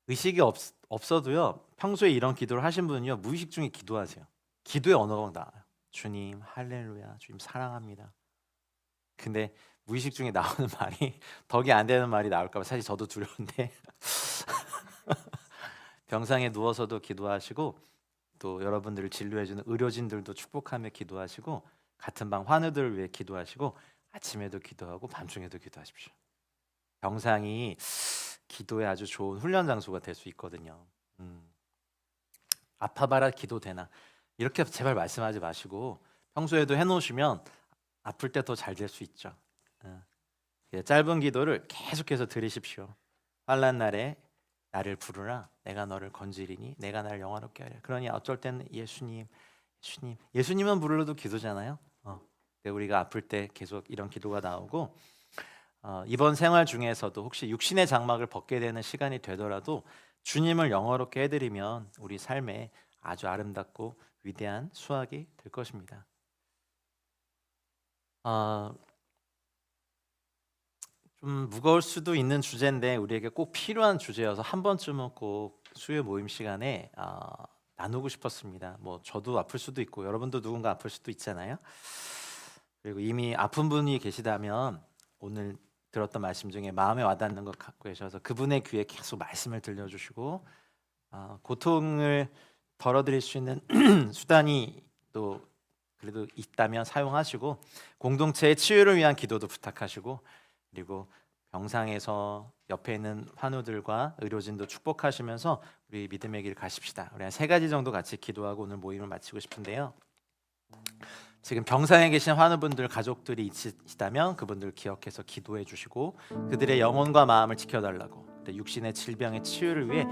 의식이 없어도요 평소에 이런 기도를 하신 분은요 무의식 중에 기도하세요. 기도의 언어가 나와요. 주님 할렐루야, 주님 사랑합니다. 근데 무의식 중에 나오는 말이 덕이 안 되는 말이 나올까 봐 사실 저도 두려운데 병상에 누워서도 기도하시고 또 여러분들을 진료해주는 의료진들도 축복하며 기도하시고 같은 방 환우들을 위해 기도하시고 아침에도 기도하고 밤중에도 기도하십시오. 병상이 기도에 아주 좋은 훈련 장소가 될 수 있거든요. 아파봐라 기도 되나 이렇게 제발 말씀하지 마시고 평소에도 해놓으시면 아플 때 더 잘 될 수 있죠. 짧은 기도를 계속해서 들으십시오. 환난 날에 나를 부르라 내가 너를 건지리니 내가 나를 영화롭게 하리라. 그러니 어쩔 때는 예수님은 부르러도 기도잖아요. 우리가 아플 때 계속 이런 기도가 나오고 이번 생활 중에서도 혹시 육신의 장막을 벗게 되는 시간이 되더라도 주님을 영화롭게 해드리면 우리 삶에 아주 아름답고 위대한 수확이 될 것입니다. 좀 무거울 수도 있는 주제인데 우리에게 꼭 필요한 주제여서 한 번쯤은 꼭 수요 모임 시간에 나누고 싶었습니다. 뭐 저도 아플 수도 있고 여러분도 누군가 아플 수도 있잖아요. 그리고 이미 아픈 분이 계시다면 오늘 들었던 말씀 중에 마음에 와닿는 것 갖고 계셔서 그분의 귀에 계속 말씀을 들려주시고 고통을 덜어드릴 수 있는 수단이 또 그래도 있다면 사용하시고 공동체의 치유를 위한 기도도 부탁하시고 그리고 병상에서 옆에 있는 환우들과 의료진도 축복하시면서 우리 믿음의 길 가십시다. 우리 한 3가지 정도 같이 기도하고 오늘 모임을 마치고 싶은데요. 지금 병상에 계신 환우분들 가족들이 있으시다면 그분들 기억해서 기도해 주시고 그들의 영혼과 마음을 지켜달라고 육신의 질병의 치유를 위해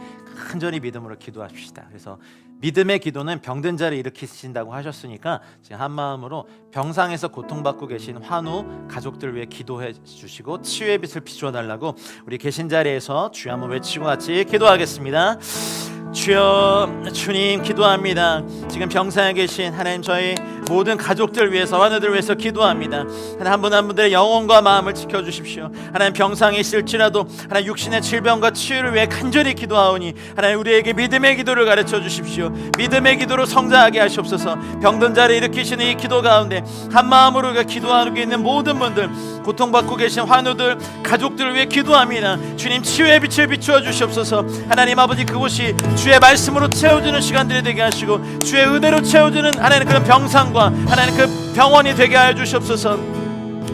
간절히 믿음으로 기도하십시다. 그래서 믿음의 기도는 병든 자를 일으키신다고 하셨으니까 지금 한 마음으로 병상에서 고통받고 계신 환우 가족들 위해 기도해 주시고 치유의 빛을 비추어 달라고 우리 계신 자리에서 주여 한번 외치고 같이 기도하겠습니다. 주여, 주님 기도합니다. 지금 병상에 계신 하나님 저희 모든 가족들 위해서 환우들 위해서 기도합니다. 하나님 한 분 한 분들의 영혼과 마음을 지켜주십시오. 하나님 병상에 있을지라도 하나님 육신의 질병과 치유를 위해 간절히 기도하오니 하나님 우리에게 믿음의 기도를 가르쳐 주십시오. 믿음의 기도로 성장하게 하시옵소서. 병든 자를 일으키시는 이 기도 가운데 한 마음으로 우리가 기도하고 있는 모든 분들 고통받고 계신 환우들 가족들을 위해 기도합니다. 주님 치유의 빛을 비추어 주시옵소서. 하나님 아버지 그곳이 주의 말씀으로 채워주는 시간들이 되게 하시고 주의 은혜로 채워주는 하나님 그런 병상과 하나님 그 병원이 되게 하여 주시옵소서.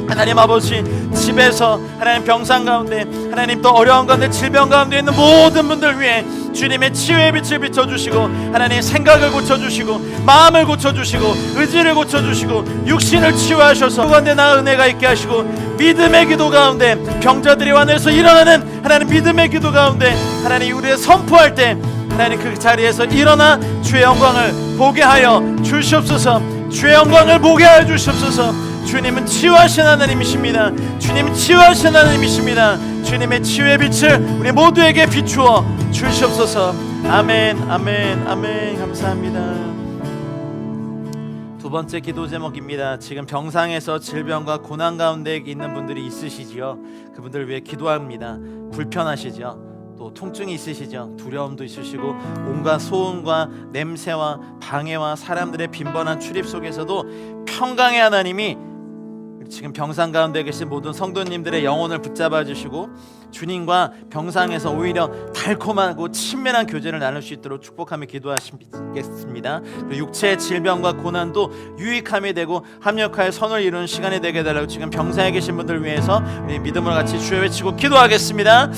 하나님 아버지 집에서 하나님 병상 가운데 하나님 또 어려운 가운데 질병 가운데 있는 모든 분들 위해 주님의 치유의 빛을 비춰주시고 하나님 생각을 고쳐주시고 마음을 고쳐주시고 의지를 고쳐주시고 육신을 치유하셔서 그 가운데 나 은혜가 있게 하시고 믿음의 기도 가운데 병자들이 완해서 일어나는 하나님 믿음의 기도 가운데 하나님 우리의 선포할 때 하나님 그 자리에서 일어나 주의 영광을 보게 하여 주시옵소서. 주의 영광을 보게 하여 주시옵소서. 주님은 치유하신 하나님이십니다. 주님은 치유하신 하나님이십니다. 주님의 치유의 빛을 우리 모두에게 비추어 주시옵소서. 아멘 아멘 아멘. 감사합니다. 두 번째 기도 제목입니다. 지금 병상에서 질병과 고난 가운데 있는 분들이 있으시지요. 그분들을 위해 기도합니다. 불편하시죠. 또 통증이 있으시죠. 두려움도 있으시고 온갖 소음과 냄새와 방해와 사람들의 빈번한 출입 속에서도 평강의 하나님이 지금 병상 가운데 계신 모든 성도님들의 영혼을 붙잡아 주시고 주님과 병상에서 오히려 달콤하고 친밀한 교제를 나눌 수 있도록 축복하며 기도하시겠습니다. 육체의 질병과 고난도 유익함이 되고 합력하여 선을 이루는 시간이 되게 해달라고 지금 병상에 계신 분들 위해서 우리 믿음으로 같이 주여 외치고 기도하겠습니다.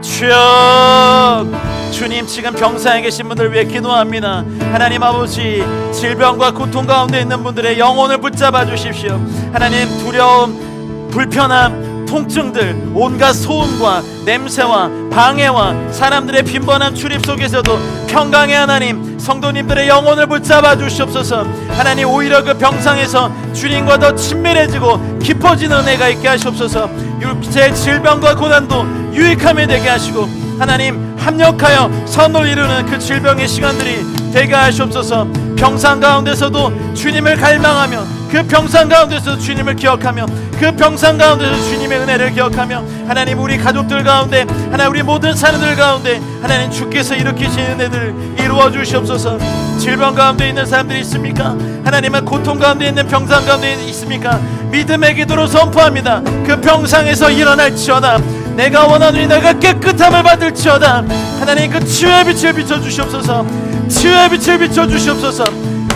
주여, 주님 지금 병상에 계신 분들 위해 기도합니다. 하나님 아버지 질병과 고통 가운데 있는 분들의 영혼을 붙잡아 주십시오. 하나님 두려움, 불편함, 통증들, 온갖 소음과 냄새와 방해와 사람들의 빈번한 출입 속에서도 평강의 하나님, 성도님들의 영혼을 붙잡아 주시옵소서. 하나님, 오히려 그 병상에서 주님과 더 친밀해지고 깊어지는 은혜가 있게 하시옵소서. 육체의 질병과 고난도 유익함이 되게 하시고, 하나님, 합력하여 선을 이루는 그 질병의 시간들이 되게 하시옵소서. 병상 가운데서도 주님을 갈망하며, 그 병상 가운데서 주님을 기억하며, 그 병상 가운데서 주님의 은혜를 기억하며, 하나님, 우리 가족들 가운데, 하나님, 우리 모든 사람들 가운데 하나님, 주께서 일으키신 은혜들을 이루어 주시옵소서. 질병 가운데 있는 사람들이 있습니까? 하나님은 고통 가운데 있는 병상 가운데 있습니까? 믿음의 기도로 선포합니다. 그 병상에서 일어날지어다. 내가 원하노니 내가 깨끗함을 받을지어다. 하나님, 그 치유의 빛을 비춰주시옵소서. 치유의 빛을 비춰주시옵소서.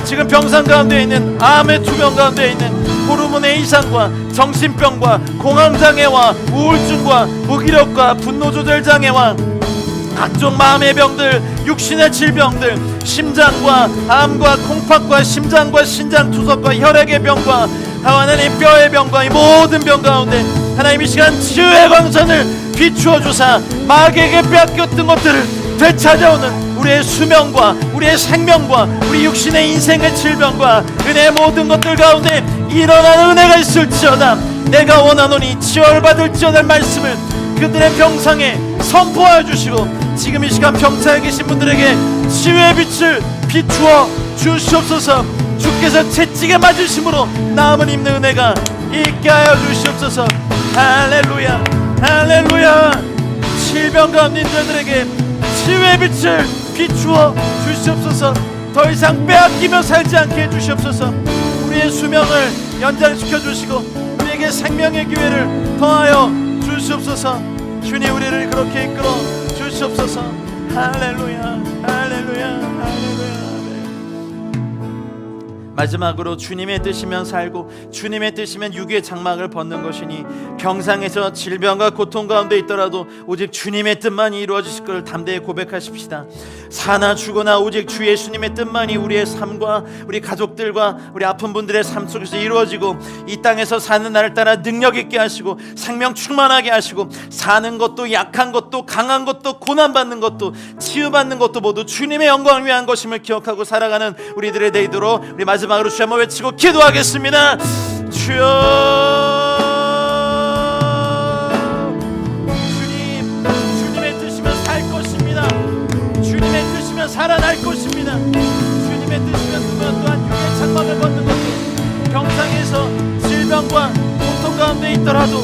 지금 병상 가운데 있는, 암의 투병 가운데 있는 호르몬의 이상과 정신병과 공황장애와 우울증과 무기력과 분노조절장애와 각종 마음의 병들, 육신의 질병들, 심장과 암과 콩팥과 심장과 신장투석과 혈액의 병과 하나님, 뼈의 병과 이 모든 병 가운데 하나님, 이 시간 치유의 광선을 비추어 주사 마귀에게 빼앗겼던 것들을 되찾아오는 우리의 수명과 우리의 생명과 우리 육신의 인생의 질병과 은혜의 모든 것들 가운데 일어나는 은혜가 있을지어다. 내가 원하노니 치유를 받을지어다 말씀을 그들의 병상에 선포하여 주시고, 지금 이 시간 병상에 계신 분들에게 치유의 빛을 비추어 주시옵소서. 주께서 채찍에 맞으심으로 나음을 입는 은혜가 있게 하여 주시옵소서. 할렐루야, 할렐루야. 질병 가운데 있는 자들에게 치유의 빛을 비추어 주시옵소서. 더 이상 빼앗기며 살지 않게 해주시옵소서. 우리의 수명을 연장시켜 주시고 우리에게 생명의 기회를 더하여 주시옵소서. 주님, 우리를 그렇게 이끌어 주시옵소서. 할렐루야, 할렐루야, 할렐루야. 마지막으로 주님의 뜻이면 살고 주님의 뜻이면 육의 장막을 벗는 것이니, 병상에서 질병과 고통 가운데 있더라도 오직 주님의 뜻만이 이루어지실 것을 담대히 고백하십시다. 사나 죽으나 오직 주 예수님의 뜻만이 우리의 삶과 우리 가족들과 우리 아픈 분들의 삶 속에서 이루어지고, 이 땅에서 사는 날을 따라 능력 있게 하시고 생명 충만하게 하시고, 사는 것도 약한 것도 강한 것도 고난받는 것도 치유받는 것도 모두 주님의 영광을 위한 것임을 기억하고 살아가는 우리들의 데이도록 우리 마지막으로 주 한번 외치고 기도하겠습니다. 주여, 주님의 뜻이면 살 것입니다. 주님의 뜻이면 살아날 것입니다. 주님의 뜻이면 또한 육의 장막을 벗는 것도, 병상에서 질병과 고통 가운데 있더라도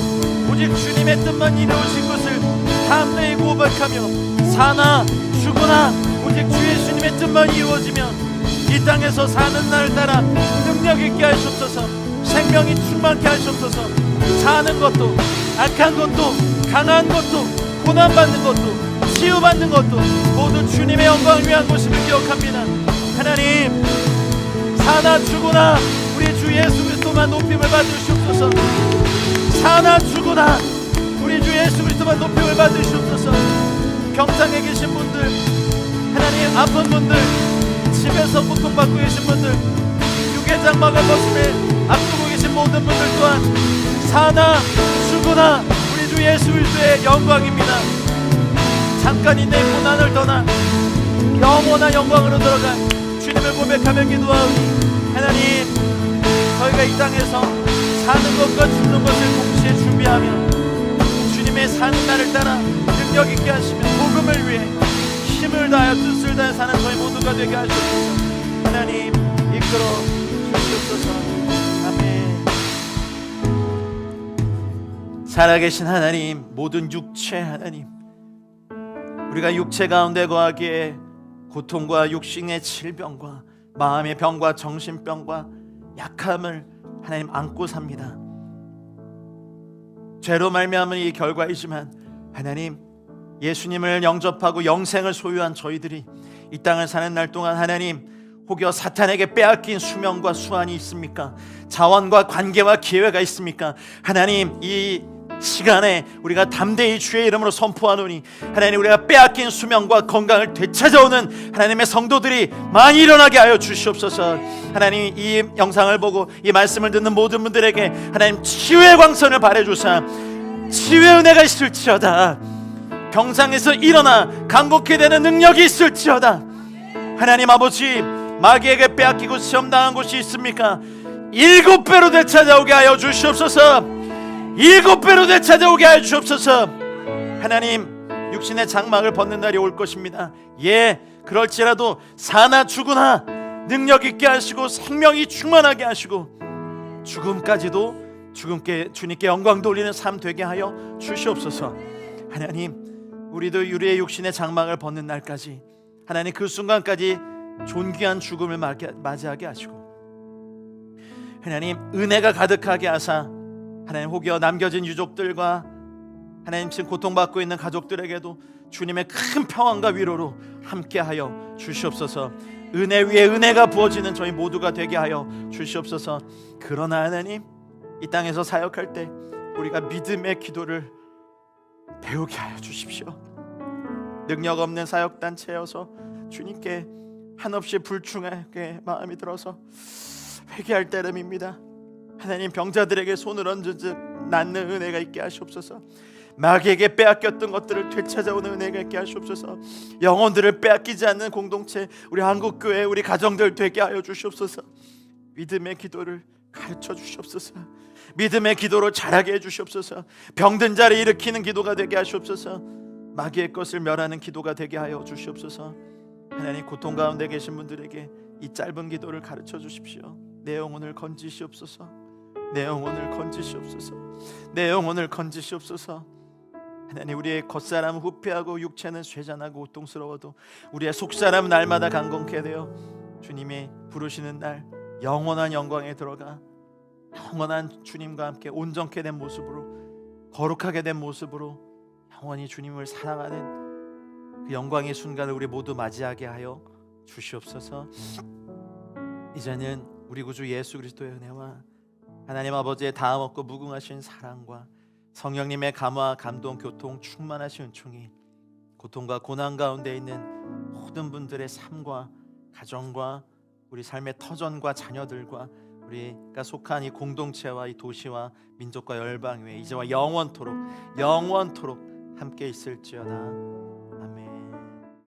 오직 주님의 뜻만 이루어진 것을 담대히 고백하며, 사나 죽으나 오직 주 예수님의 뜻만 이루어지며 이 땅에서 사는 날을 따라 능력 있게 하시옵소서. 생명이 충만케 하시옵소서. 사는 것도 악한 것도 강한 것도 고난받는 것도 치유받는 것도 모두 주님의 영광을 위한 것임을 기억합니다. 하나님, 사나 죽으나 우리 주 예수 그리스도만 높임을 받으시옵소서. 사나 죽으나 우리 주 예수 그리스도만 높임을 받으시옵소서. 병상에 계신 분들, 하나님, 아픈 분들, 집에서 고통받고 계신 분들, 육의 장막을 벗음에 앞두고 계신 모든 분들 또한 사나 죽으나 우리 주 예수 그리스도의 영광입니다. 잠깐인의 고난을 떠나 영원한 영광으로 들어간 주님을 고백하며 기도하오니, 하나님, 저희가 이 땅에서 사는 것과 죽는 것을 동시에 준비하며 주님의 사는 날을 따라 능력 있게 하시며 복음을 위해 힘을 다하여 뜻을 다해 사는 저희 모두가 되게 하시옵소서. 하나님, 이끌어 주시옵소서. 아멘. 살아계신 하나님, 모든 육체 하나님, 우리가 육체 가운데 거하기에 고통과 육신의 질병과 마음의 병과 정신병과 약함을 하나님 안고 삽니다. 죄로 말미암은 이 결과이지만 하나님, 예수님을 영접하고 영생을 소유한 저희들이 이 땅을 사는 날 동안 하나님, 혹여 사탄에게 빼앗긴 수명과 수완이 있습니까? 자원과 관계와 기회가 있습니까? 하나님, 이 시간에 우리가 담대히 주의 이름으로 선포하노니, 하나님, 우리가 빼앗긴 수명과 건강을 되찾아오는 하나님의 성도들이 많이 일어나게 하여 주시옵소서. 하나님, 이 영상을 보고 이 말씀을 듣는 모든 분들에게 하나님 치유의 광선을 발해주사 치유의 은혜가 있을지어다. 병상에서 일어나 강복해야 되는 능력이 있을지어다. 하나님 아버지, 마귀에게 빼앗기고 시험당한 곳이 있습니까? 7배로 되찾아오게 하여 주시옵소서. 7배로 되찾아오게 하여 주옵소서. 하나님, 육신의 장막을 벗는 날이 올 것입니다. 예, 그럴지라도 사나 죽으나 능력 있게 하시고 생명이 충만하게 하시고 죽음까지도 주님께 영광 돌리는 삶 되게 하여 주시옵소서. 하나님, 우리도 우리의 육신의 장막을 벗는 날까지, 하나님 그 순간까지 존귀한 죽음을 맞이하게 하시고, 하나님 은혜가 가득하게 하사, 하나님 혹여 남겨진 유족들과 하나님 지금 고통받고 있는 가족들에게도 주님의 큰 평안과 위로로 함께하여 주시옵소서. 은혜 위에 은혜가 부어지는 저희 모두가 되게 하여 주시옵소서. 그러나 하나님, 이 땅에서 사역할 때 우리가 믿음의 기도를 배우게 하여 주십시오. 능력 없는 사역단체여서 주님께 한없이 불충하게 마음이 들어서 회개할 때름입니다. 하나님, 병자들에게 손을 얹은즉 낫는 은혜가 있게 하시옵소서. 마귀에게 빼앗겼던 것들을 되찾아오는 은혜가 있게 하시옵소서. 영혼들을 빼앗기지 않는 공동체, 우리 한국교회, 우리 가정들 되게 하여 주시옵소서. 믿음의 기도를 가르쳐 주시옵소서. 믿음의 기도로 자라게 해주시옵소서. 병든 자를 일으키는 기도가 되게 하시옵소서. 마귀의 것을 멸하는 기도가 되게 하여 주시옵소서. 하나님, 고통 가운데 계신 분들에게 이 짧은 기도를 가르쳐 주십시오. 내 영혼을 건지시옵소서. 내 영혼을 건지시옵소서. 내 영혼을 건지시옵소서. 하나님, 우리의 겉사람은 후패하고 육체는 쇠잔하고 고통스러워도 우리의 속사람은 날마다 강건케 되어 주님이 부르시는 날 영원한 영광에 들어가 영원한 주님과 함께 온전케 된 모습으로, 거룩하게 된 모습으로 영원히 주님을 사랑하는 그 영광의 순간을 우리 모두 맞이하게 하여 주시옵소서. 이제는 우리 구주 예수 그리스도의 은혜와 하나님 아버지의 다음 없고 무궁하신 사랑과 성령님의 감화, 감동, 교통, 충만하신 은총이 고통과 고난 가운데 있는 모든 분들의 삶과 가정과 우리 삶의 터전과 자녀들과 우리가 속한 이 공동체와 이 도시와 민족과 열방 위에 이제와 영원토록 함께 있을지어다.